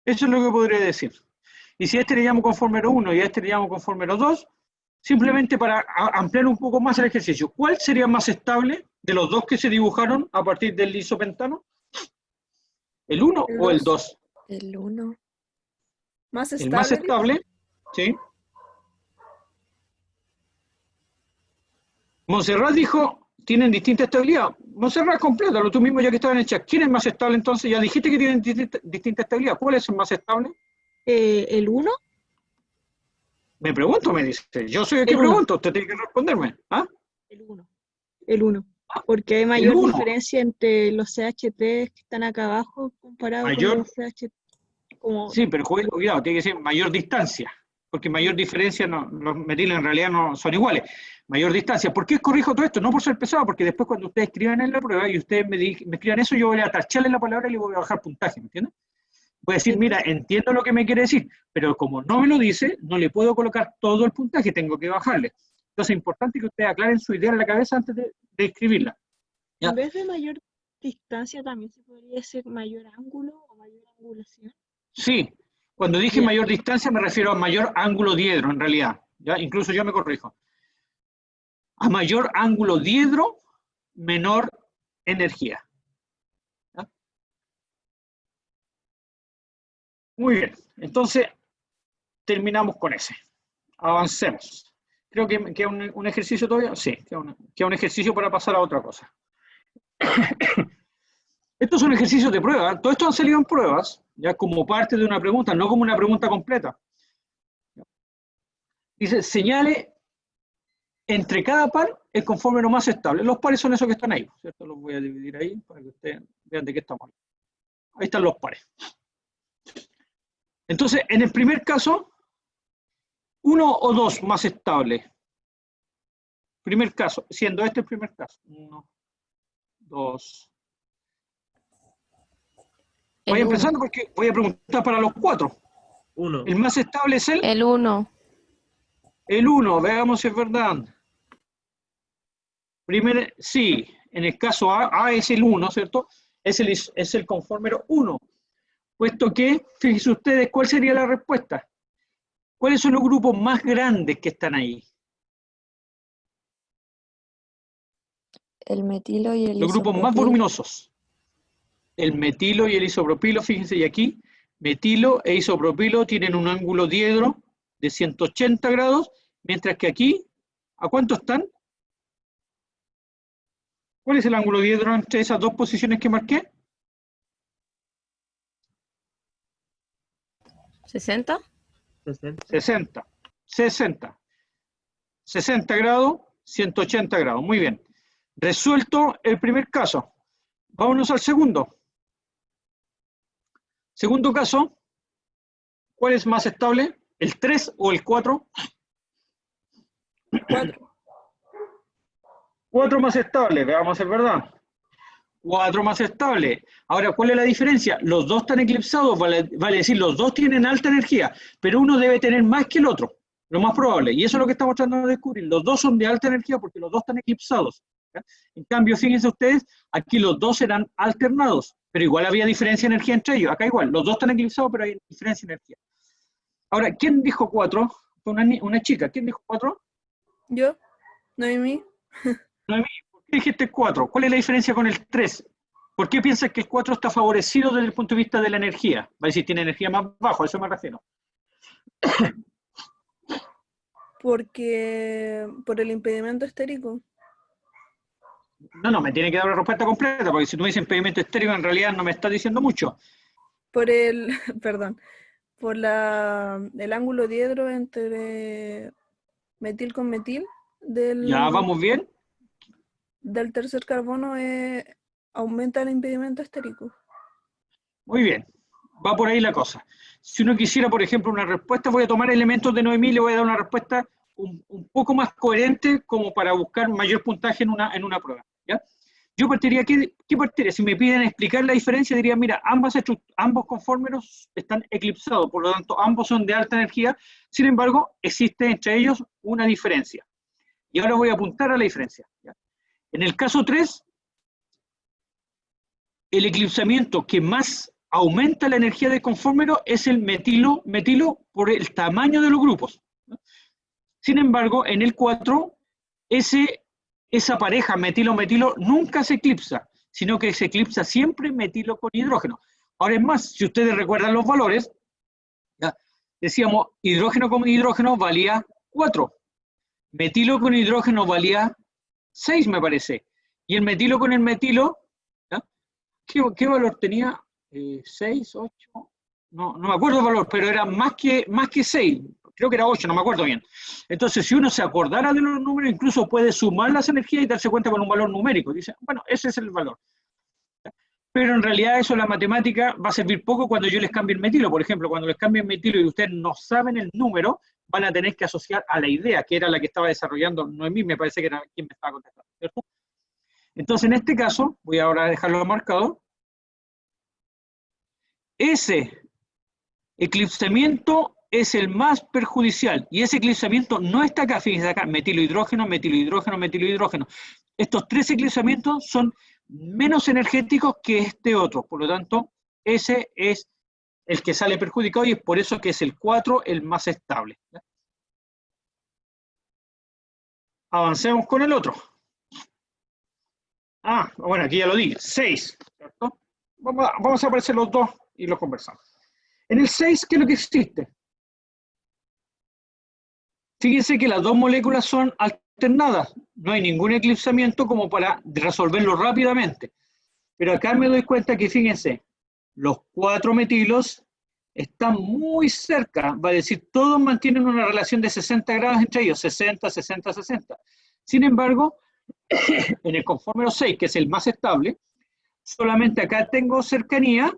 Eso es lo que podría decir. Y si a este le llamo conformero 1 y a este le llamo conformero 2, simplemente para ampliar un poco más el ejercicio, ¿cuál sería más estable de los dos que se dibujaron a partir del isopentano? ¿El 1 o el 2? El 1. ¿Más estable? El más estable, sí. Montserrat dijo, tienen distinta estabilidad. Montserrat, complétalo tú mismo ya que estaba en el chat. ¿Quién es más estable entonces? Ya dijiste que tienen distinta estabilidad. ¿Cuál es el más estable? ¿El 1? Me pregunto, me dice. Yo soy el que pregunto, usted tiene que responderme. ¿Ah? El 1. El 1. Porque hay mayor uno. diferencia entre los CHT que están acá abajo comparado con los CHT. Sí, pero cuidado, tiene que ser mayor distancia, porque mayor diferencia, los metilos en realidad no son iguales. Mayor distancia. ¿Por qué corrijo todo esto? No por ser pesado, porque después cuando ustedes escriban en la prueba y ustedes me escriban eso, yo voy a tacharle la palabra y le voy a bajar puntaje, ¿me entiendes? Voy a decir, mira, entiendo lo que me quiere decir, pero como no me lo dice, no le puedo colocar todo el puntaje, tengo que bajarle. Entonces es importante que ustedes aclaren su idea en la cabeza antes de escribirla. ¿Ya? En vez de mayor distancia, también se podría decir mayor ángulo o mayor angulación. Sí, cuando dije mayor distancia me refiero a mayor ángulo diedro en realidad. ¿Ya? Incluso yo me corrijo. A mayor ángulo diedro, menor energía. ¿Ya? Muy bien, entonces terminamos con ese. Avancemos. Creo que queda un ejercicio todavía. Sí, queda un ejercicio para pasar a otra cosa. Estos son ejercicios de prueba. Todo esto han salido en pruebas, ya como parte de una pregunta, no como una pregunta completa. Dice, señale entre cada par el conformero más estable. Los pares son esos que están ahí, ¿cierto? Los voy a dividir ahí para que ustedes vean de qué estamos hablando. Ahí están los pares. Entonces, en el primer caso, 1 o 2 más estables. Primer caso, siendo este el primer caso. 1, 2. Vayan pensando porque voy a preguntar para los 4. 1. El más estable es el 1. El 1, veamos si es verdad. Sí, en el caso A es el 1, ¿cierto? Es el conformero 1. Puesto que, fíjense ustedes, ¿cuál sería la respuesta? ¿Cuáles son los grupos más grandes que están ahí? El metilo y el Los grupos más voluminosos. El metilo y el isopropilo, fíjense, y aquí, metilo e isopropilo tienen un ángulo diedro de 180 grados, mientras que aquí, ¿a cuánto están? ¿Cuál es el ángulo diedro entre esas dos posiciones que marqué? 60. 60 grados, 180 grados. Muy bien. Resuelto el primer caso. Vámonos al segundo. Segundo caso, ¿cuál es más estable? ¿El 3 o el 4? 4. 4 más estable, veamos si es verdad. 4 más estable. Ahora, ¿cuál es la diferencia? Los dos están eclipsados, vale decir, los dos tienen alta energía, pero uno debe tener más que el otro, lo más probable. Y eso es lo que estamos tratando de descubrir. Los dos son de alta energía porque los dos están eclipsados. ¿ya? En cambio, fíjense ustedes, aquí los dos eran alternados, pero igual había diferencia de energía entre ellos. Acá igual, los dos están eclipsados, pero hay diferencia de energía. Ahora, ¿quién dijo 4? Fue una chica. ¿Quién dijo 4? Yo, Noemí. Noemí, ¿por qué dijiste 4? ¿Cuál es la diferencia con el 3? ¿Por qué piensas que el 4 está favorecido desde el punto de vista de la energía? Va a decir, tiene energía más baja, a eso me refiero. Porque por el impedimento estérico. No, me tiene que dar la respuesta completa, porque si tú me dices impedimento estérico, en realidad no me estás diciendo mucho. Por el, perdón, por el ángulo diedro entre metil con metil Ya, vamos bien. del tercer carbono aumenta el impedimento estérico. Muy bien, va por ahí la cosa. Si uno quisiera, por ejemplo, una respuesta, voy a tomar elementos de Noemí y le voy a dar una respuesta un poco más coherente como para buscar mayor puntaje en una prueba, ¿ya? Yo partiría, ¿qué partiría? Si me piden explicar la diferencia, diría, mira, ambos conformeros están eclipsados, por lo tanto, ambos son de alta energía, sin embargo, existe entre ellos una diferencia. Y ahora voy a apuntar a la diferencia, ¿ya? En el caso 3, el eclipsamiento que más aumenta la energía del conformero es el metilo por el tamaño de los grupos. Sin embargo, en el 4, esa pareja metilo-metilo nunca se eclipsa, sino que se eclipsa siempre metilo con hidrógeno. Ahora es más, si ustedes recuerdan los valores, ¿ya? Decíamos, hidrógeno con hidrógeno valía 4, metilo con hidrógeno valía 6, me parece, y el metilo con el metilo, ¿ya? ¿Qué valor tenía? 6, 8, no me acuerdo el valor, pero era más que 6, creo que era 8, no me acuerdo bien. Entonces, si uno se acordara de los números, incluso puede sumar las energías y darse cuenta con un valor numérico. Dice, bueno, ese es el valor. Pero en realidad eso, la matemática, va a servir poco cuando yo les cambie el metilo. Por ejemplo, cuando les cambie el metilo y ustedes no saben el número, van a tener que asociar a la idea, que era la que estaba desarrollando Noemí, me parece que era quien me estaba contestando, ¿cierto? Entonces, en este caso, voy ahora a dejarlo marcado, ese eclipsamiento es el más perjudicial, y ese eclipsamiento no está acá, fíjense acá, metilo-hidrógeno, metilo-hidrógeno, metilo-hidrógeno. Estos 3 eclipsamientos son menos energéticos que este otro, por lo tanto, ese es el que sale perjudicado y es por eso que es el 4 el más estable. Avancemos con el otro. Bueno, aquí ya lo di, 6, ¿cierto? Vamos a aparecer los dos y los conversamos. En el 6, ¿qué es lo que existe? Fíjense que las dos moléculas son alternadas, no hay ningún eclipsamiento como para resolverlo rápidamente. Pero acá me doy cuenta que, fíjense, los 4 metilos están muy cerca, va a decir, todos mantienen una relación de 60 grados entre ellos, 60, 60, 60. Sin embargo, en el conformero 6, que es el más estable, solamente acá tengo cercanía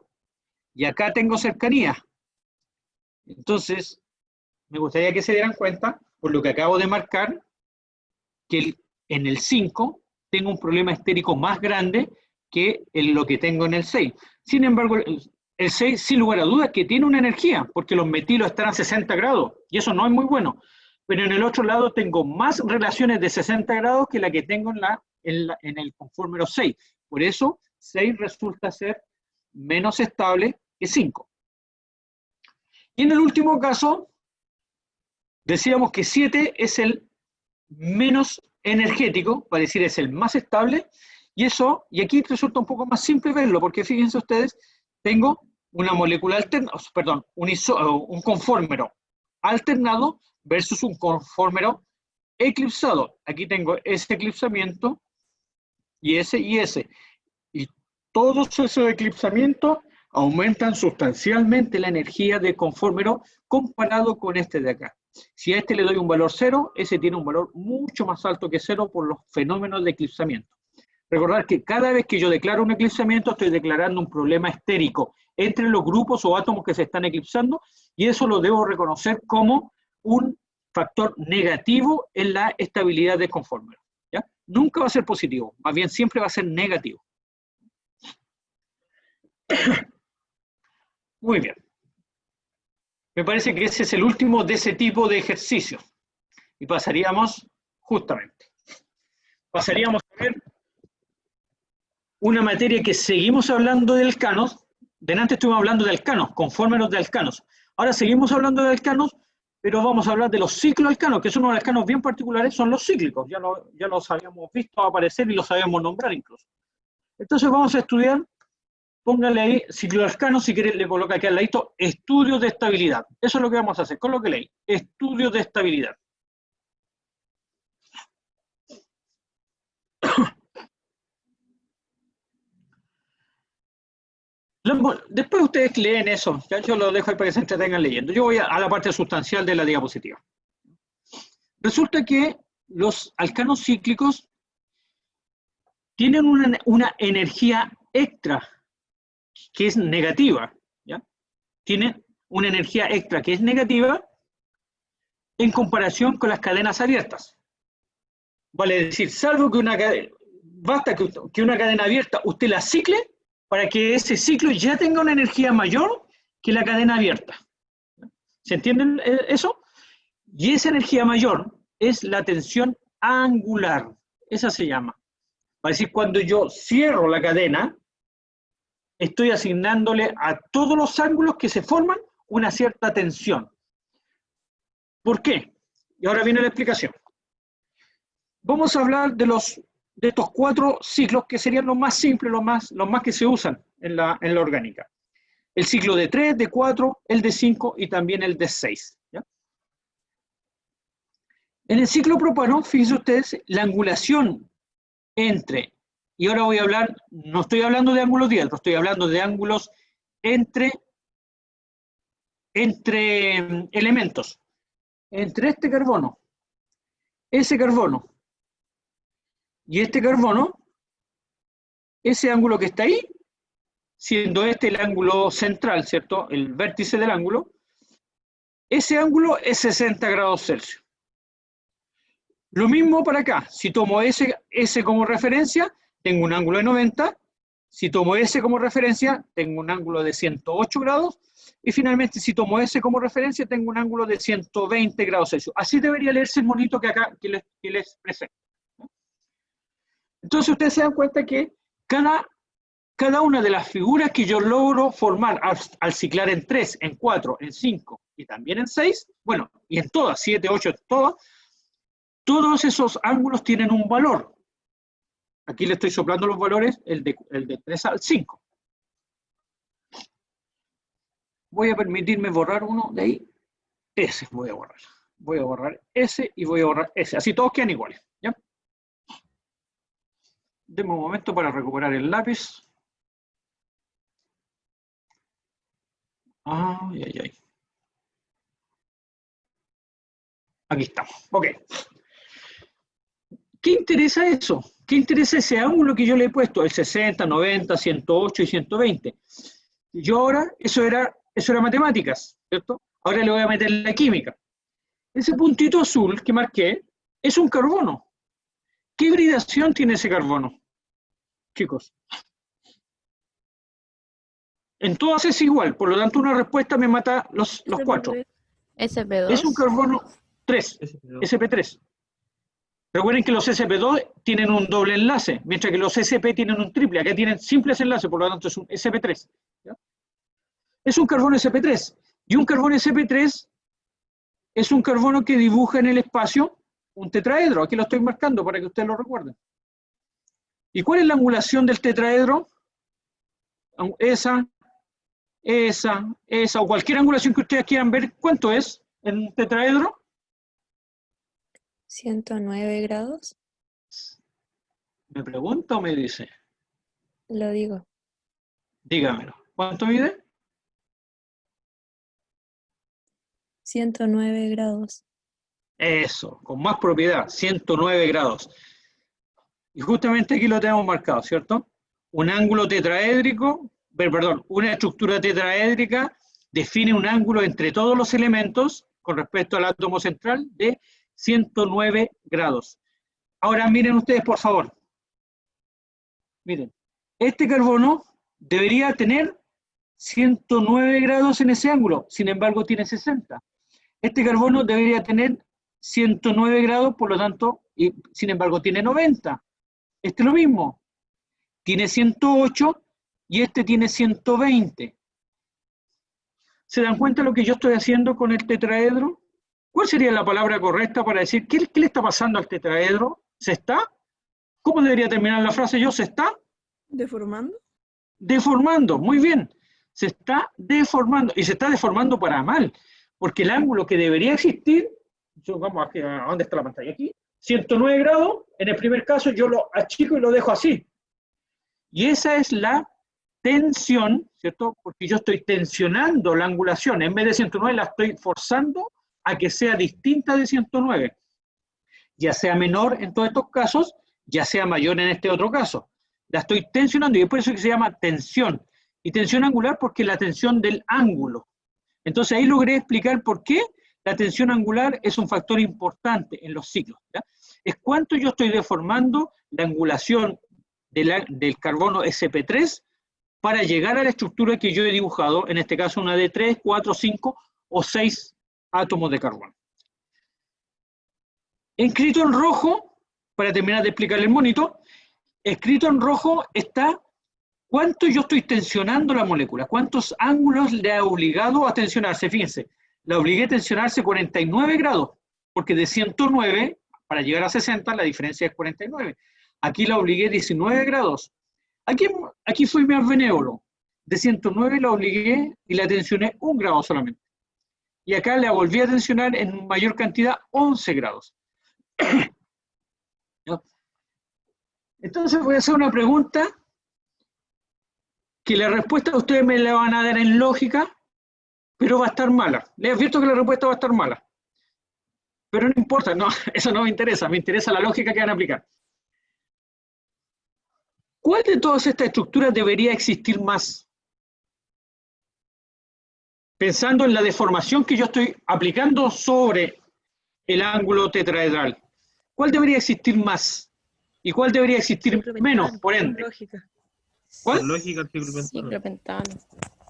y acá tengo cercanía. Entonces, me gustaría que se dieran cuenta, por lo que acabo de marcar, que en el 5 tengo un problema estérico más grande que lo que tengo en el 6. Sin embargo, el 6, sin lugar a dudas, que tiene una energía, porque los metilos están a 60 grados, y eso no es muy bueno. Pero en el otro lado tengo más relaciones de 60 grados que la que tengo en el conformero 6. Por eso, 6 resulta ser menos estable que 5. Y en el último caso, decíamos que 7 es el menos energético, para decir es el más estable, y aquí resulta un poco más simple verlo, porque fíjense ustedes, tengo una molécula alternada, perdón, un conformero alternado versus un conformero eclipsado. Aquí tengo ese eclipsamiento y ese y ese. Y todos esos eclipsamientos aumentan sustancialmente la energía del conformero comparado con este de acá. Si a este le doy un valor 0, ese tiene un valor mucho más alto que 0 por los fenómenos de eclipsamiento. Recordar que cada vez que yo declaro un eclipsamiento, estoy declarando un problema estérico entre los grupos o átomos que se están eclipsando, y eso lo debo reconocer como un factor negativo en la estabilidad del conformero, ¿ya? Nunca va a ser positivo, más bien siempre va a ser negativo. Muy bien. Me parece que ese es el último de ese tipo de ejercicio. Y pasaríamos, justamente, a ver una materia que seguimos hablando de alcanos. Delante estuvimos hablando de alcanos, conformes de alcanos. Ahora seguimos hablando de alcanos, pero vamos a hablar de los cicloalcanos, que son unos alcanos bien particulares, son los cíclicos. Ya los habíamos visto aparecer y los sabemos nombrar incluso. Entonces vamos a estudiar, póngale ahí cicloalcanos, si quiere le coloca aquí al ladito, estudios de estabilidad. Eso es lo que vamos a hacer, colóquele ahí, estudios de estabilidad. Después ustedes leen eso, ya yo lo dejo ahí para que se entretengan leyendo. Yo voy a la parte sustancial de la diapositiva. Resulta que los alcanos cíclicos tienen una energía extra que es negativa, ¿ya? Tienen una energía extra que es negativa en comparación con las cadenas abiertas. Vale decir, salvo que basta que una cadena abierta usted la cicle para que ese ciclo ya tenga una energía mayor que la cadena abierta. ¿Se entiende eso? Y esa energía mayor es la tensión angular. Esa se llama. Va a decir, cuando yo cierro la cadena, estoy asignándole a todos los ángulos que se forman una cierta tensión. ¿Por qué? Y ahora viene la explicación. Vamos a hablar de estos 4 ciclos que serían los más simples, los más que se usan en la orgánica. El ciclo de 3, de 4, el de 5 y también el de 6. ¿Ya? En el ciclo propano, fíjense ustedes, la angulación entre, y ahora voy a hablar, no estoy hablando de ángulos diedros, estoy hablando de ángulos entre elementos, entre este carbono, ese carbono y este carbono, ese ángulo que está ahí, siendo este el ángulo central, ¿cierto? El vértice del ángulo, ese ángulo es 60 grados Celsius. Lo mismo para acá, si tomo S como referencia, tengo un ángulo de 90, si tomo S como referencia, tengo un ángulo de 108 grados, y finalmente si tomo S como referencia, tengo un ángulo de 120 grados Celsius. Así debería leerse el monito que acá que les presento. Entonces ustedes se dan cuenta que cada una de las figuras que yo logro formar al ciclar en 3, en 4, en 5 y también en 6, bueno, y en todas, 7, 8, en todas, todos esos ángulos tienen un valor. Aquí le estoy soplando los valores, el de 3 al 5. Voy a permitirme borrar uno de ahí. Ese voy a borrar. Voy a borrar ese y voy a borrar ese. Así todos quedan iguales. ¿Ya? Deme un momento para recuperar el lápiz. Ay, ay, ay. Aquí estamos. Ok. ¿Qué interesa eso? ¿Qué interesa ese ángulo que yo le he puesto? El 60, 90, 108 y 120. Yo ahora, eso era matemáticas, ¿cierto? Ahora le voy a meter la química. Ese puntito azul que marqué es un carbono. ¿Qué hibridación tiene ese carbono? Chicos. En todas es igual, por lo tanto una respuesta me mata los 4. SP2. Es un carbono 3, SP3. Recuerden que los SP2 tienen un doble enlace, mientras que los SP tienen un triple. Acá tienen simples enlaces, por lo tanto es un SP3. ¿Ya? Es un carbono SP3. Y un carbono SP3 es un carbono que dibuja en el espacio un tetraedro. Aquí lo estoy marcando para que ustedes lo recuerden. ¿Y cuál es la angulación del tetraedro? Esa, o cualquier angulación que ustedes quieran ver. ¿Cuánto es en un tetraedro? 109 grados. ¿Me pregunta o me dice? Lo digo. Dígamelo. ¿Cuánto mide? 109 grados. Eso, con más propiedad, 109 grados. Y justamente aquí lo tenemos marcado, ¿cierto? Un ángulo tetraédrico, perdón, una estructura tetraédrica define un ángulo entre todos los elementos con respecto al átomo central de 109 grados. Ahora miren ustedes, por favor. Miren, este carbono debería tener 109 grados en ese ángulo, sin embargo tiene 60. Este carbono debería tener 109 grados, por lo tanto, y sin embargo tiene 90. Este es lo mismo. tiene 108 y este tiene 120. ¿Se dan cuenta de lo que yo estoy haciendo con el tetraedro? ¿Cuál sería la palabra correcta para decir qué le está pasando al tetraedro? ¿Se está? ¿Cómo debería terminar la frase yo? ¿Se está? ¿Deformando? Deformando, muy bien. Se está deformando, y se está deformando para mal, porque el ángulo que debería existir, vamos a dónde está la pantalla, aquí, 109 grados, en el primer caso yo lo achico y lo dejo así. Y esa es la tensión, ¿cierto? Porque yo estoy tensionando la angulación, en vez de 109 la estoy forzando a que sea distinta de 109, ya sea menor en todos estos casos, ya sea mayor en este otro caso. La estoy tensionando y es por eso que se llama tensión. Y tensión angular porque es la tensión del ángulo. Entonces ahí logré explicar por qué la tensión angular es un factor importante en los ciclos. ¿Ya? Es cuánto yo estoy deformando la angulación del carbono sp3 para llegar a la estructura que yo he dibujado, en este caso una de 3, 4, 5 o 6 átomos de carbono. Escrito en rojo, para terminar de explicar el monito, escrito en rojo está cuánto yo estoy tensionando la molécula, cuántos ángulos le ha obligado a tensionarse. Fíjense, la obligué a tensionarse 49 grados, porque de 109 para llegar a 60 la diferencia es 49. Aquí la obligué 19 grados. Aquí fui más benévolo. De 109 la obligué y la tensioné 1 grado solamente. Y acá la volví a tensionar en mayor cantidad 11 grados. ¿No? Entonces voy a hacer una pregunta que la respuesta ustedes me la van a dar en lógica, pero va a estar mala. Les advierto que la respuesta va a estar mala. Pero no importa, no, eso no me interesa la lógica que van a aplicar. ¿Cuál de todas estas estructuras debería existir más? Pensando en la deformación que yo estoy aplicando sobre el ángulo tetraedral. ¿Cuál debería existir más? ¿Y cuál debería existir menos, por ende? Lógica. ¿Cuál? Por lógica, el ciclopentano.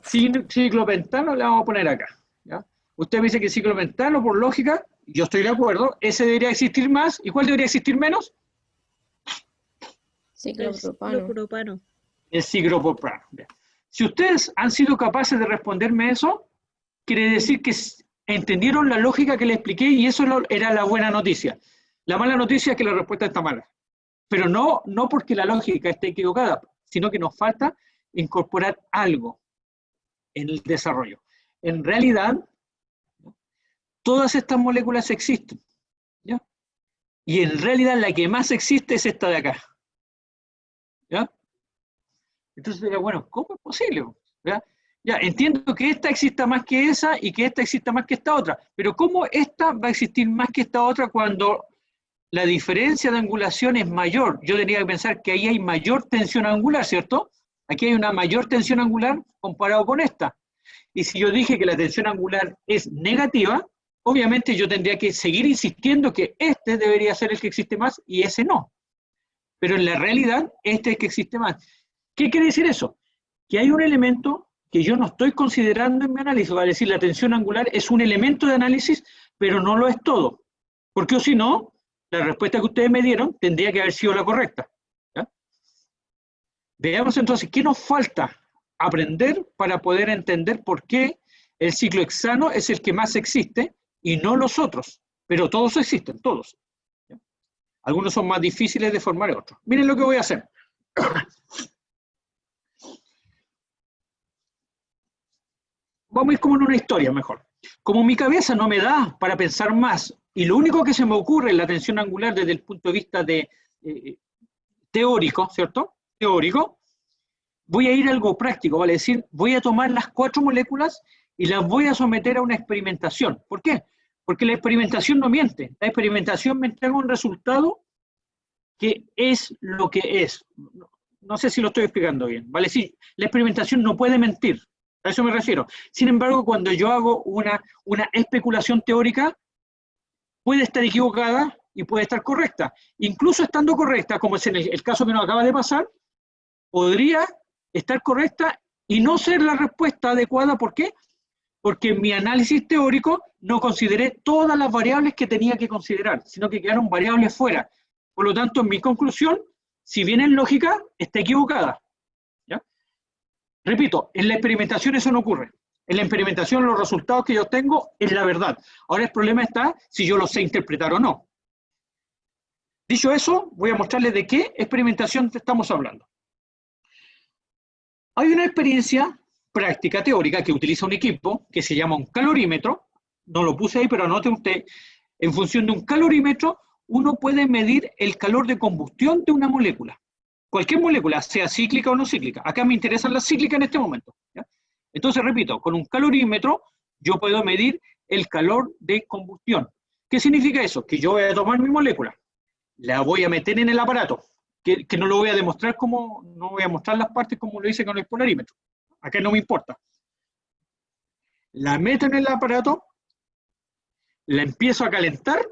Ciclopentano le vamos a poner acá. ¿Ya? Usted me dice que ciclopentano, por lógica, yo estoy de acuerdo, ese debería existir más. ¿Y cuál debería existir menos? Ciclopropano. El ciclopropano. Si ustedes han sido capaces de responderme eso, quiere decir que entendieron la lógica que les expliqué y eso era la buena noticia. La mala noticia es que la respuesta está mala. Pero no porque la lógica esté equivocada, sino que nos falta incorporar algo en el desarrollo. En realidad, todas estas moléculas existen, ¿ya? Y en realidad la que más existe es esta de acá, ¿ya? Entonces diría, bueno, ¿cómo es posible? ¿Ya? Ya, entiendo que esta exista más que esa y que esta exista más que esta otra, pero ¿cómo esta va a existir más que esta otra cuando la diferencia de angulación es mayor? Yo tendría que pensar que ahí hay mayor tensión angular, ¿cierto? Aquí hay una mayor tensión angular comparado con esta. Y si yo dije que la tensión angular es negativa, obviamente yo tendría que seguir insistiendo que este debería ser el que existe más y ese no. Pero en la realidad, este es el que existe más. ¿Qué quiere decir eso? Que hay un elemento que yo no estoy considerando en mi análisis, vale decir, la tensión angular es un elemento de análisis, pero no lo es todo. Porque o si no, la respuesta que ustedes me dieron tendría que haber sido la correcta. ¿Ya? Veamos entonces, ¿qué nos falta aprender para poder entender por qué el ciclo hexano es el que más existe y no los otros? Pero todos existen, todos. ¿Ya? Algunos son más difíciles de formar que otros. Miren lo que voy a hacer. Vamos a ir como en una historia mejor. Como mi cabeza no me da para pensar más, y lo único que se me ocurre es la tensión angular desde el punto de vista teórico, ¿cierto? Teórico, voy a ir a algo práctico, vale decir, voy a tomar las 4 moléculas y las voy a someter a una experimentación. ¿Por qué? Porque la experimentación no miente. La experimentación me entrega un resultado que es lo que es. No sé si lo estoy explicando bien, ¿vale? Sí, la experimentación no puede mentir. A eso me refiero. Sin embargo, cuando yo hago una especulación teórica, puede estar equivocada y puede estar correcta. Incluso estando correcta, como es en el caso que nos acaba de pasar, podría estar correcta y no ser la respuesta adecuada. ¿Por qué? Porque en mi análisis teórico no consideré todas las variables que tenía que considerar, sino que quedaron variables fuera. Por lo tanto, en mi conclusión si bien es lógica, está equivocada. ¿Ya? Repito, en la experimentación eso no ocurre. En la experimentación los resultados que yo tengo es la verdad. Ahora el problema está si yo lo sé interpretar o no. Dicho eso, voy a mostrarles de qué experimentación estamos hablando. Hay una experiencia práctica teórica que utiliza un equipo que se llama un calorímetro. No lo puse ahí, pero anote usted. En función de un calorímetro, uno puede medir el calor de combustión de una molécula. Cualquier molécula, sea cíclica o no cíclica. Acá me interesan las cíclicas en este momento. ¿Ya? Entonces, repito, con un calorímetro yo puedo medir el calor de combustión. ¿Qué significa eso? Que yo voy a tomar mi molécula, la voy a meter en el aparato, que no lo voy a demostrar como, no voy a mostrar las partes como lo hice con el polarímetro. Acá no me importa. La meto en el aparato, la empiezo a calentar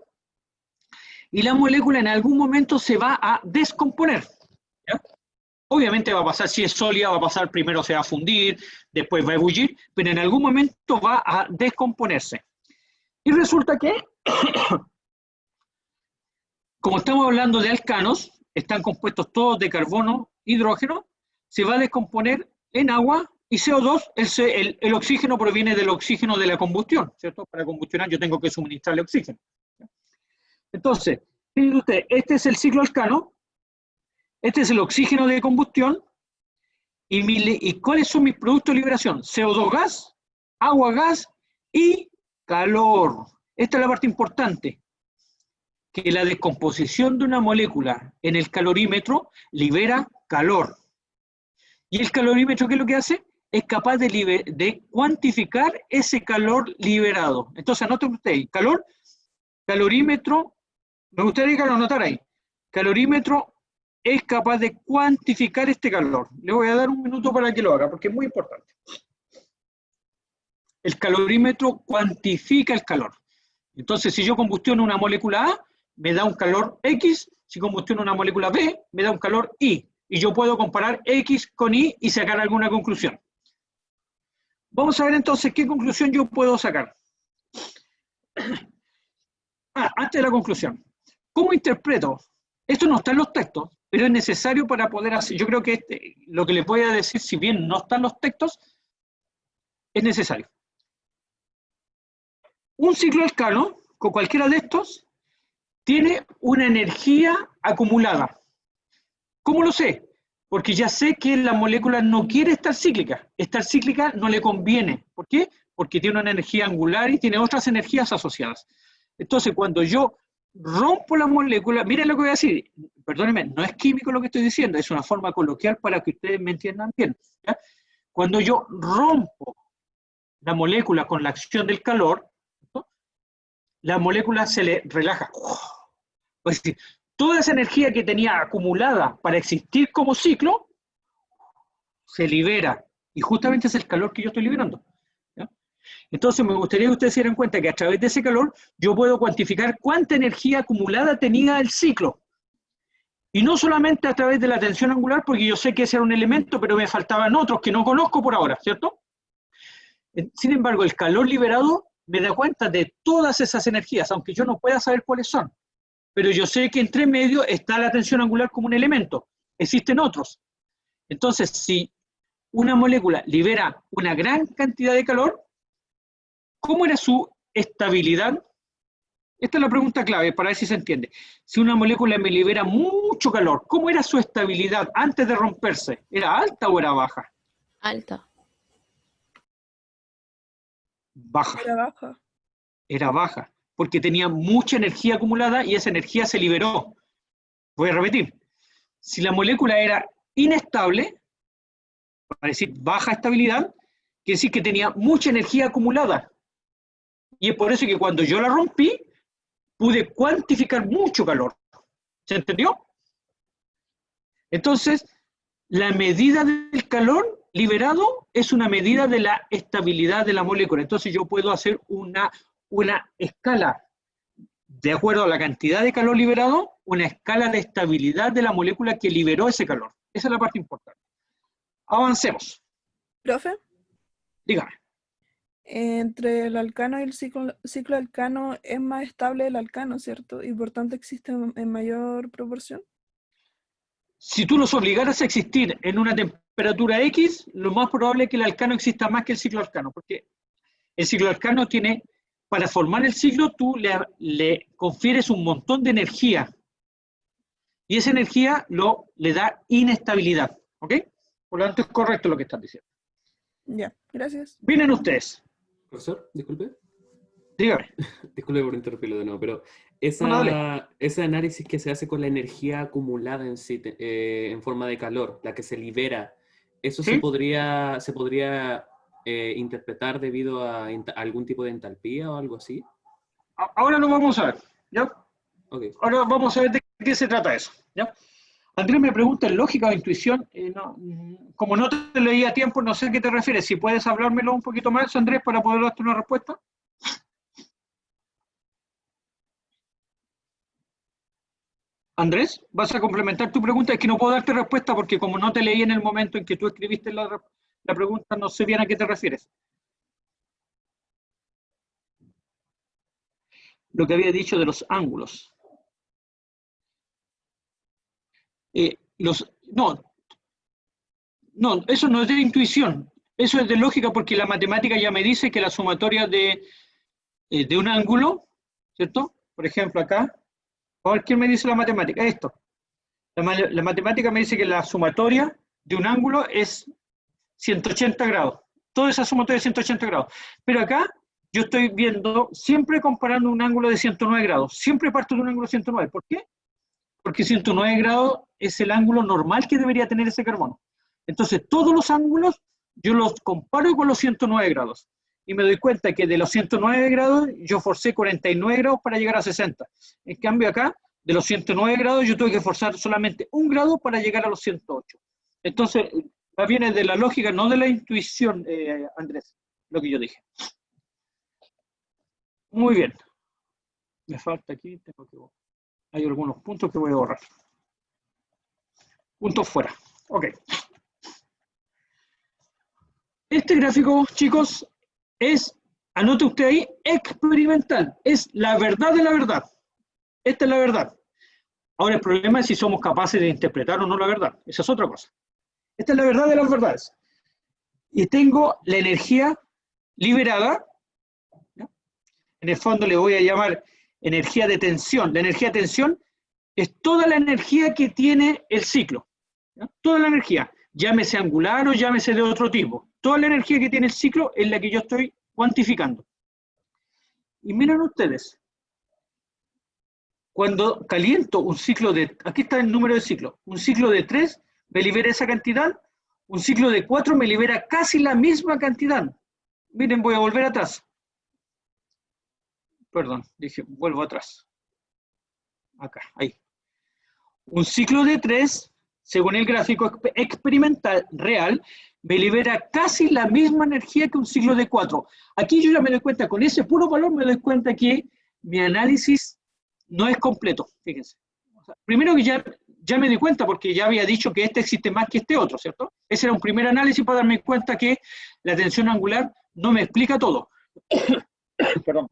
y la molécula en algún momento se va a descomponer. ¿Ya? Obviamente va a pasar, si es sólida, va a pasar, primero se va a fundir, después va a ebullir, pero en algún momento va a descomponerse. Y resulta que, como estamos hablando de alcanos, están compuestos todos de carbono, hidrógeno, se va a descomponer en agua y CO2, el oxígeno proviene del oxígeno de la combustión, ¿cierto? Para combustionar yo tengo que suministrarle oxígeno. Entonces, fíjense usted, este es el ciclo alcano, este es el oxígeno de combustión, y ¿cuáles son mis productos de liberación? CO2 gas, agua gas y calor. Esta es la parte importante, que la descomposición de una molécula en el calorímetro libera calor. ¿Y el calorímetro qué es lo que hace? Es capaz de cuantificar ese calor liberado. Entonces, anoten ustedes, calorímetro, me gustaría que lo anotara ahí. Calorímetro es capaz de cuantificar este calor. Le voy a dar un minuto para que lo haga, porque es muy importante. El calorímetro cuantifica el calor. Entonces, si yo combustiono una molécula A, me da un calor X, si combustiono una molécula B, me da un calor Y. Y yo puedo comparar X con Y y sacar alguna conclusión. Vamos a ver entonces qué conclusión yo puedo sacar. Antes de la conclusión. ¿Cómo interpreto? Esto no está en los textos, pero es necesario para poder hacer. Yo creo que lo que les voy a decir, si bien no están los textos, es necesario. Un ciclo alcano, con cualquiera de estos, tiene una energía acumulada. ¿Cómo lo sé? Porque ya sé que la molécula no quiere estar cíclica. Estar cíclica no le conviene. ¿Por qué? Porque tiene una energía angular y tiene otras energías asociadas. Entonces, cuando yo rompo la molécula, miren lo que voy a decir, perdónenme, no es químico lo que estoy diciendo, es una forma coloquial para que ustedes me entiendan bien. ¿Ya? Cuando yo rompo la molécula con la acción del calor, ¿no? La molécula se le relaja. Es decir, toda esa energía que tenía acumulada para existir como ciclo, se libera. Y justamente es el calor que yo estoy liberando. ¿Ya? Entonces me gustaría que ustedes se dieran cuenta que a través de ese calor yo puedo cuantificar cuánta energía acumulada tenía el ciclo. Y no solamente a través de la tensión angular, porque yo sé que ese era un elemento, pero me faltaban otros que no conozco por ahora, ¿cierto? Sin embargo, el calor liberado me da cuenta de todas esas energías, aunque yo no pueda saber cuáles son. Pero yo sé que entre medio está la tensión angular como un elemento. Existen otros. Entonces, si una molécula libera una gran cantidad de calor, ¿cómo era su estabilidad? Esta es la pregunta clave para ver si se entiende. Si una molécula me libera mucho calor, ¿cómo era su estabilidad antes de romperse? ¿Era alta o era baja? Alta. Baja. Era baja. Era baja, porque tenía mucha energía acumulada y esa energía se liberó. Voy a repetir. Si la molécula era inestable, para decir baja estabilidad, quiere decir que tenía mucha energía acumulada. Y es por eso que cuando yo la rompí, pude cuantificar mucho calor. ¿Se entendió? Entonces, la medida del calor liberado es una medida de la estabilidad de la molécula. Entonces yo puedo hacer una escala, de acuerdo a la cantidad de calor liberado, una escala de estabilidad de la molécula que liberó ese calor. Esa es la parte importante. Avancemos. ¿Profe? Dígame. Entre el alcano y el ciclo alcano es más estable el alcano, ¿cierto? Y por tanto existe en mayor proporción. Si tú los obligaras a existir en una temperatura X, lo más probable es que el alcano exista más que el ciclo alcano, porque el ciclo alcano tiene, para formar el ciclo, tú le confieres un montón de energía, y esa energía le da inestabilidad, ¿ok? Por lo tanto, es correcto lo que estás diciendo. Ya, gracias. Vienen ustedes. Profesor, disculpe. Dígame. Disculpe por interrumpirlo de nuevo, pero Bueno, ese análisis que se hace con la energía acumulada en sí, en forma de calor, la que se libera, ¿eso ¿sí? se podría interpretar debido a algún tipo de entalpía o algo así? Ahora lo vamos a ver, ¿ya? Okay. Ahora vamos a ver de qué se trata eso, ¿ya? Andrés me pregunta, ¿en lógica o intuición? Como no te leí a tiempo, no sé a qué te refieres. Si puedes hablármelo un poquito más, Andrés, para poder darte una respuesta. Andrés, ¿vas a complementar tu pregunta? Es que no puedo darte respuesta porque como no te leí en el momento en que tú escribiste la pregunta, no sé bien a qué te refieres. Lo que había dicho de los ángulos. No, eso no es de intuición, eso es de lógica porque la matemática ya me dice que la sumatoria de un ángulo, ¿cierto? Por ejemplo acá, a ver quién me dice la matemática, esto. La matemática me dice que la sumatoria de un ángulo es 180 grados, toda esa sumatoria es 180 grados, pero acá yo estoy viendo, siempre comparando un ángulo de 109 grados, siempre parto de un ángulo de 109, ¿por qué? Porque 109 grados es el ángulo normal que debería tener ese carbono. Entonces, todos los ángulos yo los comparo con los 109 grados. Y me doy cuenta que de los 109 grados yo forcé 49 grados para llegar a 60. En cambio acá, de los 109 grados yo tuve que forzar solamente 1 grado para llegar a los 108. Entonces, viene de la lógica, no de la intuición, Andrés, lo que yo dije. Muy bien. Me falta aquí, hay algunos puntos que voy a borrar. Puntos fuera. Ok. Este gráfico, chicos, es, anote usted ahí, experimental. Es la verdad de la verdad. Esta es la verdad. Ahora el problema es si somos capaces de interpretar o no la verdad. Esa es otra cosa. Esta es la verdad de las verdades. Y tengo la energía liberada. ¿Ya? En el fondo le voy a llamar energía de tensión. La energía de tensión es toda la energía que tiene el ciclo. ¿Ya? Toda la energía, llámese angular o llámese de otro tipo. Toda la energía que tiene el ciclo es la que yo estoy cuantificando. Y miren ustedes, cuando caliento un ciclo de, aquí está el número de ciclos, un ciclo de 3 me libera esa cantidad, un ciclo de 4 me libera casi la misma cantidad. Miren, voy a volver atrás. Perdón, dije, vuelvo atrás. Acá, ahí. Un ciclo de 3, según el gráfico experimental real, me libera casi la misma energía que un ciclo de 4. Aquí yo ya me doy cuenta, con ese puro valor me doy cuenta que mi análisis no es completo, fíjense. O sea, primero que ya me di cuenta porque ya había dicho que este existe más que este otro, ¿cierto? Ese era un primer análisis para darme cuenta que la tensión angular no me explica todo. Perdón.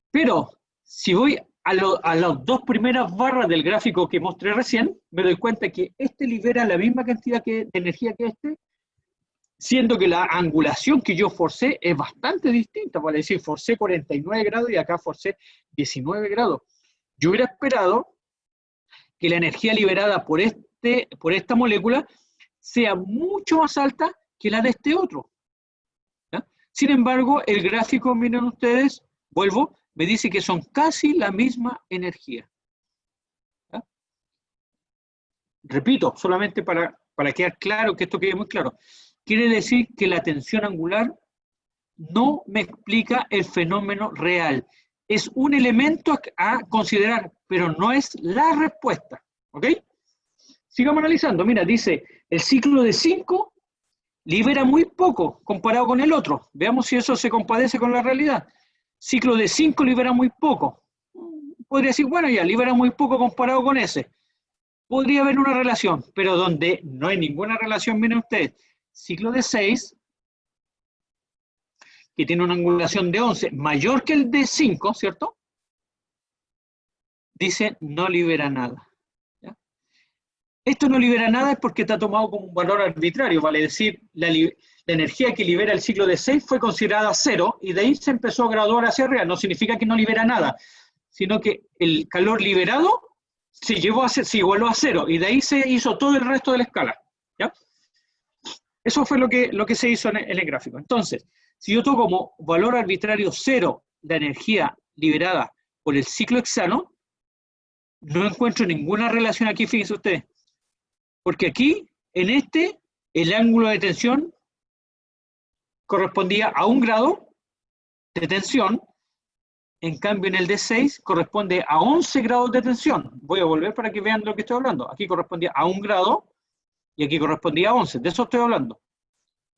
Pero si voy a las dos primeras barras del gráfico que mostré recién, me doy cuenta que este libera la misma cantidad de energía que este, siendo que la angulación que yo forcé es bastante distinta, vale decir, forcé 49 grados y acá forcé 19 grados. Yo hubiera esperado que la energía liberada por esta molécula sea mucho más alta que la de este otro. ¿Ya? Sin embargo, el gráfico, miren ustedes, vuelvo, me dice que son casi la misma energía. ¿Ya? Repito, solamente para quedar claro, que esto quede muy claro. Quiere decir que la tensión angular no me explica el fenómeno real. Es un elemento a considerar, pero no es la respuesta. ¿Ok? Sigamos analizando. Mira, dice, el ciclo de 5 libera muy poco comparado con el otro. Veamos si eso se compadece con la realidad. Ciclo de 5 libera muy poco. Podría decir, bueno, ya, libera muy poco comparado con ese. Podría haber una relación, pero donde no hay ninguna relación, miren ustedes. Ciclo de 6, que tiene una angulación de 11, mayor que el de 5, ¿cierto? Dice, no libera nada. Esto no libera nada es porque está tomado como un valor arbitrario, vale decir, la energía que libera el ciclo de 6 fue considerada 0 y de ahí se empezó a graduar hacia arriba. No significa que no libera nada, sino que el calor liberado se igualó a 0 y de ahí se hizo todo el resto de la escala. ¿Ya? Eso fue lo que se hizo en el gráfico. Entonces, si yo tomo como valor arbitrario 0 la energía liberada por el ciclo hexano, no encuentro ninguna relación aquí, fíjense ustedes. Porque aquí, en el ángulo de tensión correspondía a 1 grado de tensión, en cambio en el D6 corresponde a 11 grados de tensión. Voy a volver para que vean lo que estoy hablando. Aquí correspondía a 1 grado y aquí correspondía a 11, de eso estoy hablando.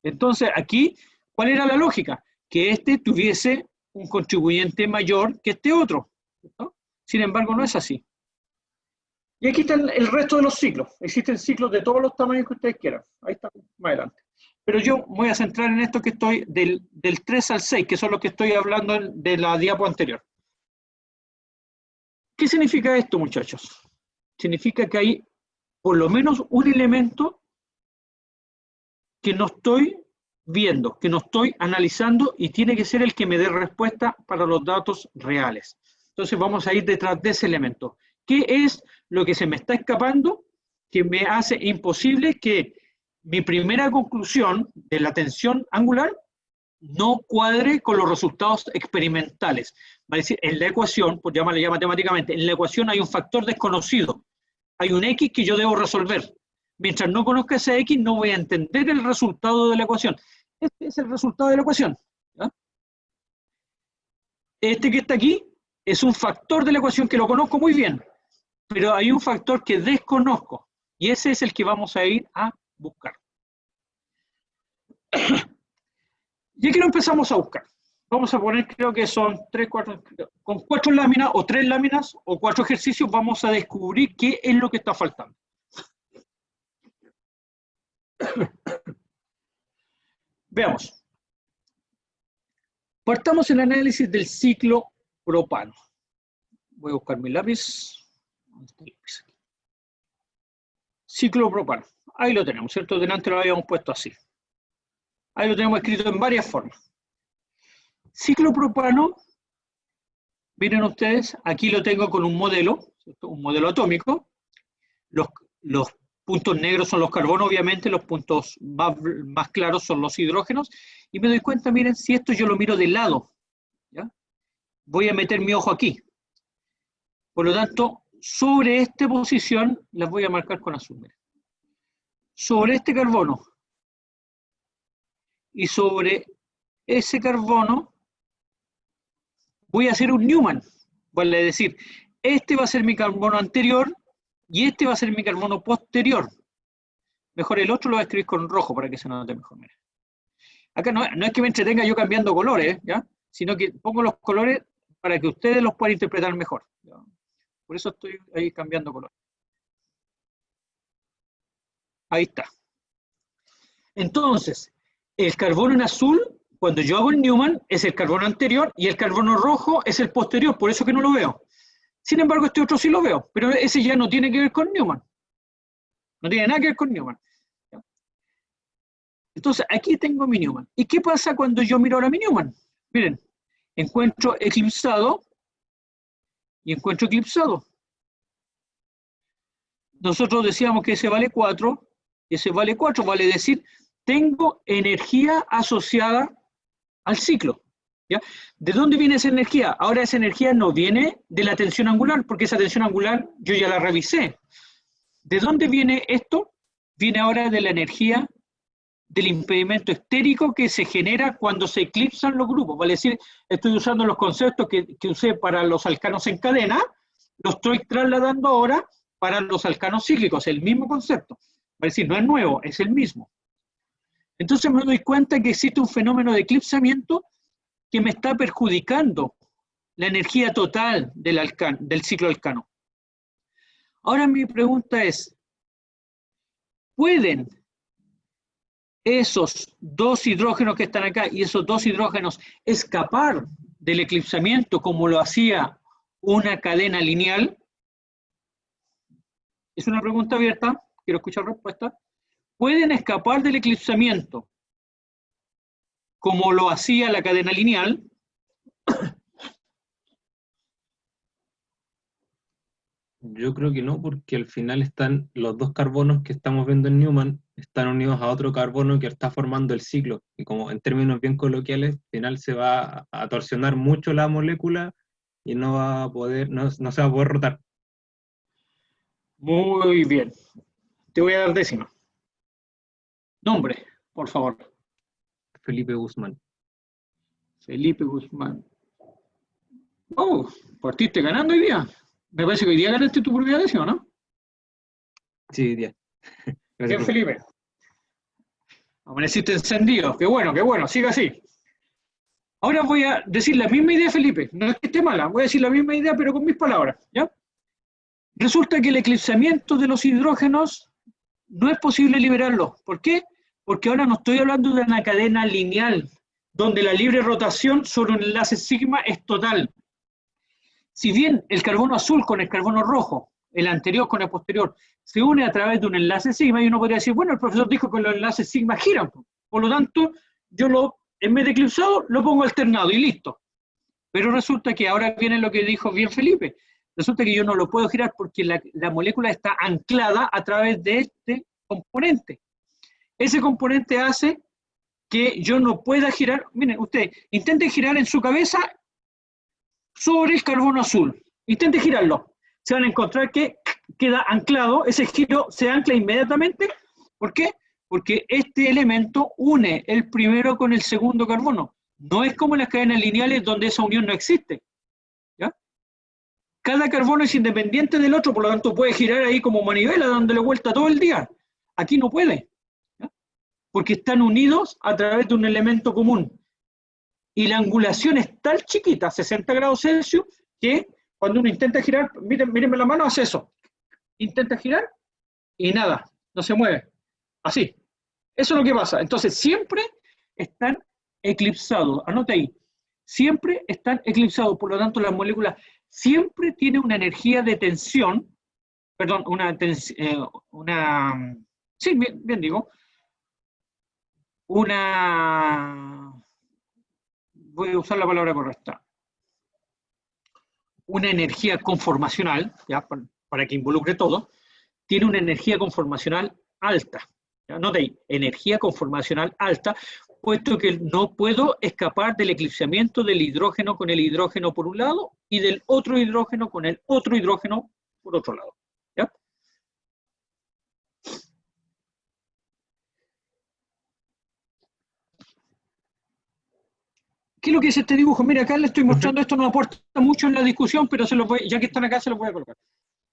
Entonces aquí, ¿cuál era la lógica? Que tuviese un contribuyente mayor que otro, ¿no? Sin embargo, no es así. Y aquí está el resto de los ciclos. Existen ciclos de todos los tamaños que ustedes quieran. Ahí está, más adelante. Pero yo voy a centrar en esto que estoy del 3 al 6, que son los que estoy hablando de la diapo anterior. ¿Qué significa esto, muchachos? Significa que hay por lo menos un elemento que no estoy viendo, que no estoy analizando y tiene que ser el que me dé respuesta para los datos reales. Entonces vamos a ir detrás de ese elemento. ¿Qué es lo que se me está escapando que me hace imposible que mi primera conclusión de la tensión angular no cuadre con los resultados experimentales? Va a decir, en la ecuación, pues llamarle ya matemáticamente, en la ecuación hay un factor desconocido. Hay un X que yo debo resolver. Mientras no conozca ese X, no voy a entender el resultado de la ecuación. Este es el resultado de la ecuación. ¿Ya? Este que está aquí es un factor de la ecuación que lo conozco muy bien, pero hay un factor que desconozco, y ese es el que vamos a ir a buscar. Y aquí lo empezamos a buscar. Vamos a poner, creo que son 4 láminas, o 3 láminas, o 4 ejercicios, vamos a descubrir qué es lo que está faltando. Veamos. Partamos el análisis del ciclo propano. Voy a buscar mi lápiz. Ciclo propano. Ahí lo tenemos, ¿cierto? Delante lo habíamos puesto así. Ahí lo tenemos escrito en varias formas. Ciclo propano, miren ustedes, aquí lo tengo con un modelo, ¿cierto? Un modelo atómico. Los puntos negros son los carbonos, obviamente, los puntos más claros son los hidrógenos. Y me doy cuenta, miren, si esto yo lo miro de lado, ¿ya? Voy a meter mi ojo aquí. Por lo tanto, sobre esta posición las voy a marcar con azul. Miren. Sobre este carbono y sobre ese carbono voy a hacer un Newman. Vale decir, este va a ser mi carbono anterior y este va a ser mi carbono posterior. Mejor el otro lo voy a escribir con rojo para que se note mejor. Miren. Acá no es que me entretenga yo cambiando colores, ¿ya? Sino que pongo los colores para que ustedes los puedan interpretar mejor, ¿ya? Por eso estoy ahí cambiando color. Ahí está. Entonces, el carbono en azul, cuando yo hago el Newman, es el carbono anterior y el carbono rojo es el posterior, por eso que no lo veo. Sin embargo, este otro sí lo veo, pero ese ya no tiene que ver con Newman. No tiene nada que ver con Newman. ¿Ya? Entonces, aquí tengo mi Newman. ¿Y qué pasa cuando yo miro ahora mi Newman? Miren, encuentro eclipsado y encuentro eclipsado. Nosotros decíamos que ese vale 4, y ese vale 4, vale decir, tengo energía asociada al ciclo. ¿Ya? ¿De dónde viene esa energía? Ahora esa energía no viene de la tensión angular, porque esa tensión angular yo ya la revisé. ¿De dónde viene esto? Viene ahora de la energía del impedimento estérico que se genera cuando se eclipsan los grupos. Vale decir, estoy usando los conceptos que usé para los alcanos en cadena, los estoy trasladando ahora para los alcanos cíclicos, el mismo concepto. Vale decir, no es nuevo, es el mismo. Entonces me doy cuenta que existe un fenómeno de eclipsamiento que me está perjudicando la energía total del ciclo alcano. Ahora mi pregunta es, ¿pueden esos 2 hidrógenos que están acá y esos 2 hidrógenos escapar del eclipsamiento como lo hacía una cadena lineal? Es una pregunta abierta, quiero escuchar respuesta, pueden escapar del eclipsamiento, como lo hacía la cadena lineal. Yo creo que no, porque al final están los dos carbonos que estamos viendo en Newman, están unidos a otro carbono que está formando el ciclo. Y como en términos bien coloquiales, al final se va a torsionar mucho la molécula y no va a poder, no se va a poder rotar. Muy bien. Te voy a dar décima. Nombre, por favor. Felipe Guzmán. Felipe Guzmán. Oh, partiste ganando hoy día. Me parece que hoy día ganaste tu propia décima, ¿no? Sí, bien. Bien, Felipe. Amaneciste encendido. Qué bueno, siga así. Ahora voy a decir la misma idea, Felipe. No es que esté mala, voy a decir la misma idea, pero con mis palabras, ¿ya? Resulta que el eclipsamiento de los hidrógenos no es posible liberarlo. ¿Por qué? Porque ahora no estoy hablando de una cadena lineal, donde la libre rotación sobre un enlace sigma es total. Si bien el carbono azul con el carbono rojo, el anterior con el posterior, se une a través de un enlace sigma, y uno podría decir, bueno, el profesor dijo que los enlaces sigma giran, por lo tanto, yo en vez de eclipsado, lo pongo alternado y listo. Pero resulta que ahora viene lo que dijo bien Felipe. Resulta que yo no lo puedo girar porque la molécula está anclada a través de este componente. Ese componente hace que yo no pueda girar. Miren, ustedes intenten girar en su cabeza sobre el carbono azul. Intenten girarlo. Se van a encontrar que queda anclado, ese giro se ancla inmediatamente. ¿Por qué? Porque este elemento une el primero con el segundo carbono. No es como en las cadenas lineales donde esa unión no existe. ¿Ya? Cada carbono es independiente del otro, por lo tanto puede girar ahí como manivela, dándole vuelta todo el día. Aquí no puede, ¿ya? Porque están unidos a través de un elemento común. Y la angulación es tan chiquita, 60 grados Celsius, que cuando uno intenta girar, mírenme la mano, hace eso. Intenta girar y nada, no se mueve. Así. Eso es lo que pasa. Entonces siempre están eclipsados. Anote ahí. Siempre están eclipsados. Por lo tanto, las moléculas siempre tienen una energía de tensión, perdón, sí, bien digo, voy a usar la palabra correcta, una energía conformacional, ¿ya? Para que involucre todo, tiene una energía conformacional alta. Anote ahí, energía conformacional alta, puesto que no puedo escapar del eclipsamiento del hidrógeno con el hidrógeno por un lado y del otro hidrógeno con el otro hidrógeno por otro lado. ¿Ya? ¿Qué es lo que es este dibujo? Mira, acá le estoy mostrando, esto no aporta mucho en la discusión, pero ya que están acá se los voy a colocar.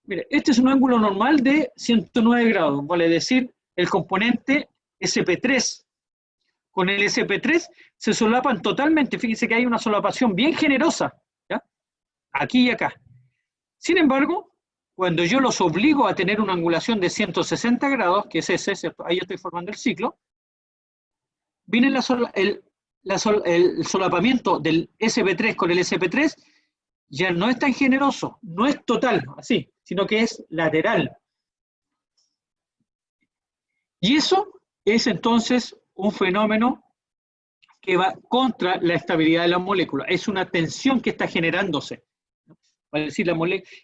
Mire, este es un ángulo normal de 109 grados, vale decir, el componente SP3 con el SP3 se solapan totalmente. Fíjense que hay una solapación bien generosa, ¿ya? Aquí y acá. Sin embargo, cuando yo los obligo a tener una angulación de 160 grados, que es ese, ¿cierto? Ahí estoy formando el ciclo, viene el solapamiento del SP3 con el SP3, ya no es tan generoso, no es total, así, sino que es lateral. Y eso es entonces un fenómeno que va contra la estabilidad de la molécula. Es una tensión que está generándose. Es decir,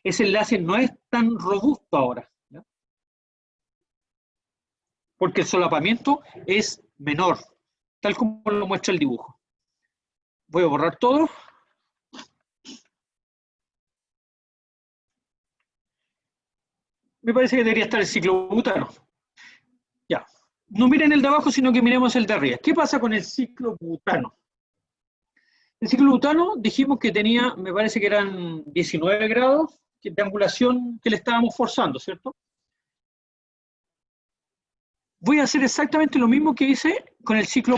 ese enlace no es tan robusto ahora, ¿ya? Porque el solapamiento es menor, tal como lo muestra el dibujo. Voy a borrar todo. Me parece que debería estar el ciclobutano. Ya. No miren el de abajo, sino que miremos el de arriba. ¿Qué pasa con el ciclobutano? El ciclobutano dijimos que tenía, me parece que eran 19 grados de angulación que le estábamos forzando, ¿cierto? Voy a hacer exactamente lo mismo que hice con el ciclo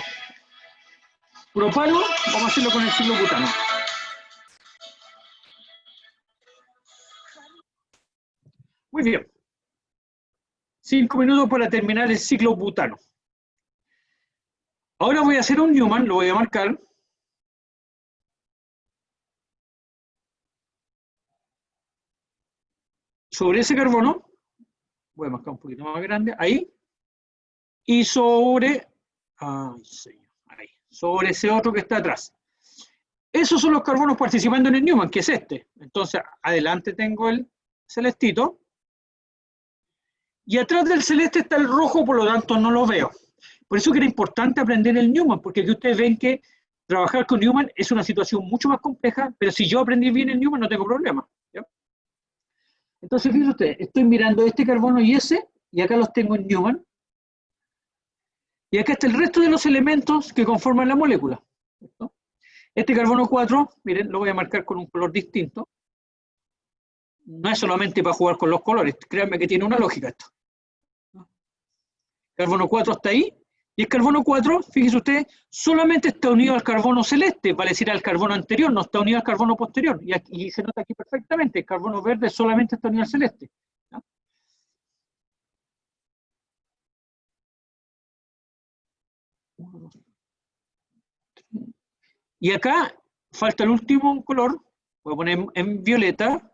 propano, vamos a hacerlo con el ciclobutano. Muy bien. 5 minutos para terminar el ciclo butano. Ahora voy a hacer un Newman, lo voy a marcar. Sobre ese carbono, voy a marcar un poquito más grande, ahí, y sobre, ay, señor, ahí, sobre ese otro que está atrás. Esos son los carbonos participando en el Newman, que es este. Entonces, adelante tengo el celestito, y atrás del celeste está el rojo, por lo tanto no lo veo. Por eso que era importante aprender el Newman, porque aquí ustedes ven que trabajar con Newman es una situación mucho más compleja, pero si yo aprendí bien el Newman no tengo problema, ¿ya? Entonces, fíjense ustedes, estoy mirando este carbono y ese, y acá los tengo en Newman, y acá está el resto de los elementos que conforman la molécula, ¿cierto? Este carbono 4, miren, lo voy a marcar con un color distinto. No es solamente para jugar con los colores, créanme que tiene una lógica esto. Carbono 4 está ahí, y el carbono 4, fíjense ustedes, solamente está unido al carbono celeste, vale decir al carbono anterior, no está unido al carbono posterior. Y, aquí, y se nota aquí perfectamente, el carbono verde solamente está unido al celeste. ¿Ya? Y acá falta el último color, voy a poner en violeta,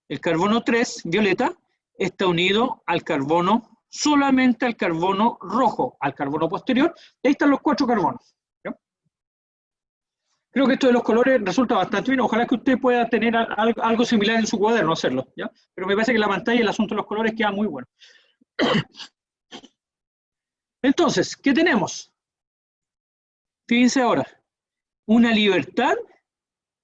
el carbono 3, violeta, está unido al carbono, solamente al carbono rojo, al carbono posterior, y ahí están los 4 carbonos. ¿Ya? Creo que esto de los colores resulta bastante bien, ojalá que usted pueda tener algo similar en su cuaderno, hacerlo, ¿ya? Pero me parece que la pantalla y el asunto de los colores queda muy bueno. Entonces, ¿qué tenemos? Fíjense ahora, una libertad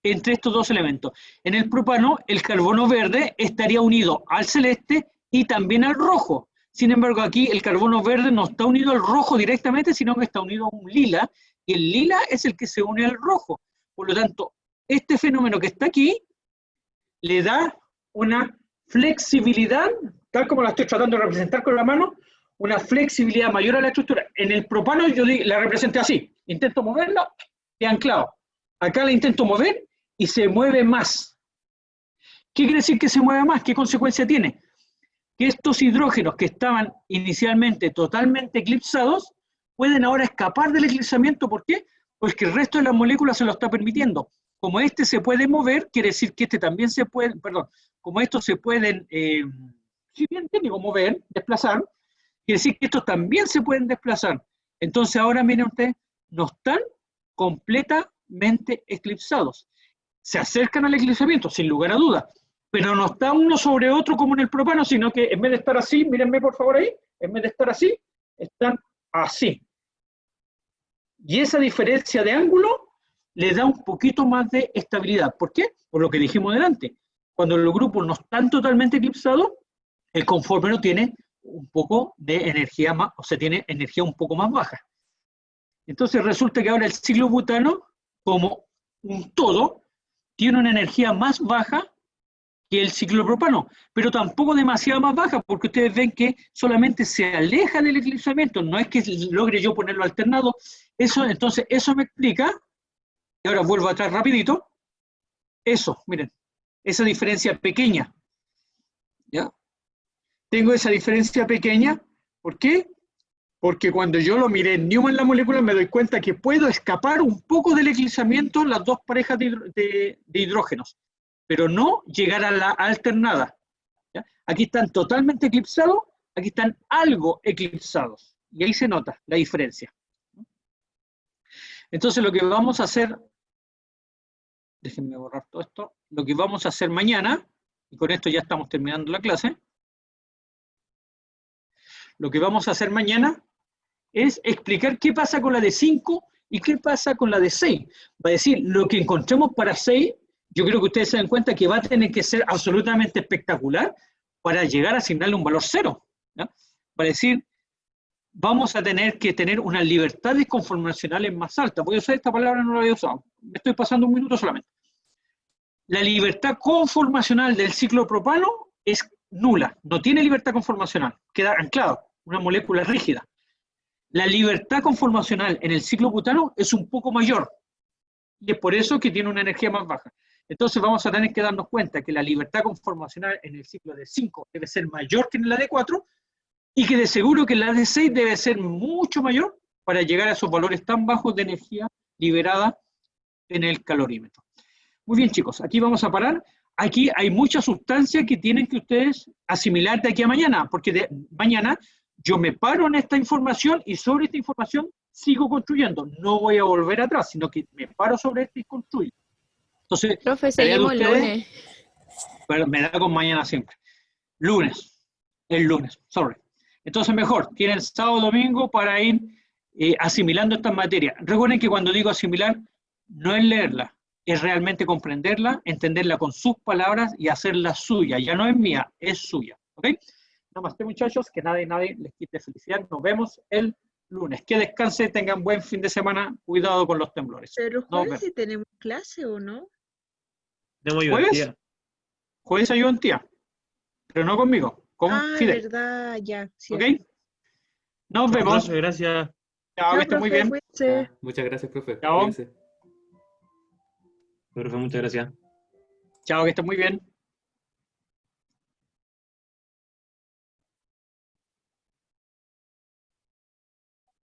entre estos dos elementos. En el propano, el carbono verde estaría unido al celeste y también al rojo. Sin embargo, aquí el carbono verde no está unido al rojo directamente, sino que está unido a un lila, y el lila es el que se une al rojo. Por lo tanto, este fenómeno que está aquí le da una flexibilidad, tal como la estoy tratando de representar con la mano, una flexibilidad mayor a la estructura. En el propano yo la representé así, intento moverla y anclado. Acá la intento mover y se mueve más. ¿Qué quiere decir que se mueve más? ¿Qué consecuencia tiene? Que estos hidrógenos que estaban inicialmente totalmente eclipsados pueden ahora escapar del eclipsamiento. ¿Por qué? Porque el resto de las moléculas se lo está permitiendo. Como este se puede mover, quiere decir que este también se puede, perdón, como estos se pueden, si bien técnico, mover, desplazar, quiere decir que estos también se pueden desplazar. Entonces ahora miren ustedes, no están completamente eclipsados. Se acercan al eclipsamiento, sin lugar a dudas, pero no está uno sobre otro como en el propano, sino que en vez de estar así, mírenme por favor ahí, en vez de estar así, están así. Y esa diferencia de ángulo le da un poquito más de estabilidad. ¿Por qué? Por lo que dijimos delante. Cuando los grupos no están totalmente eclipsados, el conformero tiene un poco de energía más, o sea, tiene energía un poco más baja. Entonces resulta que ahora el ciclobutano, como un todo, tiene una energía más baja que el ciclopropano, pero tampoco demasiado más baja, porque ustedes ven que solamente se aleja del eclipsamiento, no es que logre yo ponerlo alternado. Eso, entonces, eso me explica, y ahora vuelvo atrás rapidito, eso, miren, esa diferencia pequeña, ¿ya? Tengo esa diferencia pequeña, ¿por qué? Porque cuando yo lo miré en Newman la molécula me doy cuenta que puedo escapar un poco del eclipsamiento las dos parejas de hidrógenos, pero no llegar a la alternada. ¿Ya? Aquí están totalmente eclipsados, aquí están algo eclipsados, y ahí se nota la diferencia. Entonces lo que vamos a hacer, déjenme borrar todo esto, lo que vamos a hacer mañana, y con esto ya estamos terminando la clase, lo que vamos a hacer mañana es explicar qué pasa con la de 5 y qué pasa con la de 6. Va a decir, lo que encontremos para 6, yo creo que ustedes se dan cuenta que va a tener que ser absolutamente espectacular para llegar a asignarle un valor 0. ¿Ya? Va a decir, vamos a tener que tener unas libertades conformacionales más altas. Voy a usar esta palabra, no la había usado. Me estoy pasando un minuto solamente. La libertad conformacional del ciclopropano es nula, no tiene libertad conformacional, queda anclado, una molécula rígida. La libertad conformacional en el ciclobutano es un poco mayor, y es por eso que tiene una energía más baja. Entonces vamos a tener que darnos cuenta que la libertad conformacional en el ciclo de 5 debe ser mayor que en la de 4, y que de seguro que la de 6 debe ser mucho mayor para llegar a esos valores tan bajos de energía liberada en el calorímetro. Muy bien, chicos, aquí vamos a parar. aquí hay mucha sustancia que tienen que ustedes asimilar de aquí a mañana, porque de mañana yo me paro en esta información y sobre esta información sigo construyendo. No voy a volver atrás, sino que me paro sobre esto y construyo. Entonces, Profe, tarea de seguimos ustedes, lunes. pero me da con mañana siempre. Lunes, el lunes, sorry. Entonces mejor, tienen sábado, domingo para ir asimilando estas materias. Recuerden que cuando digo asimilar, no es leerla, es realmente comprenderla, entenderla con sus palabras y hacerla suya. Ya no es mía, es suya. ¿Ok? Namaste, muchachos, que nadie les quite felicidad. Nos vemos el lunes. Que descanse, tengan buen fin de semana. Cuidado con los temblores. Pero Nos jueves vemos. si tenemos clase o no. Tenemos ¿Jueves? ayudantía. Jueves ayudantía, pero no conmigo, con Fidel. Verdad, ya. ¿Ok? Cierto. Nos Chao, vemos. profe, gracias. Chao, que estén muy profe, bien. cuídense. Muchas gracias, profe. Chao. Cuídense. Profe, muchas gracias. Chao, que estén muy bien.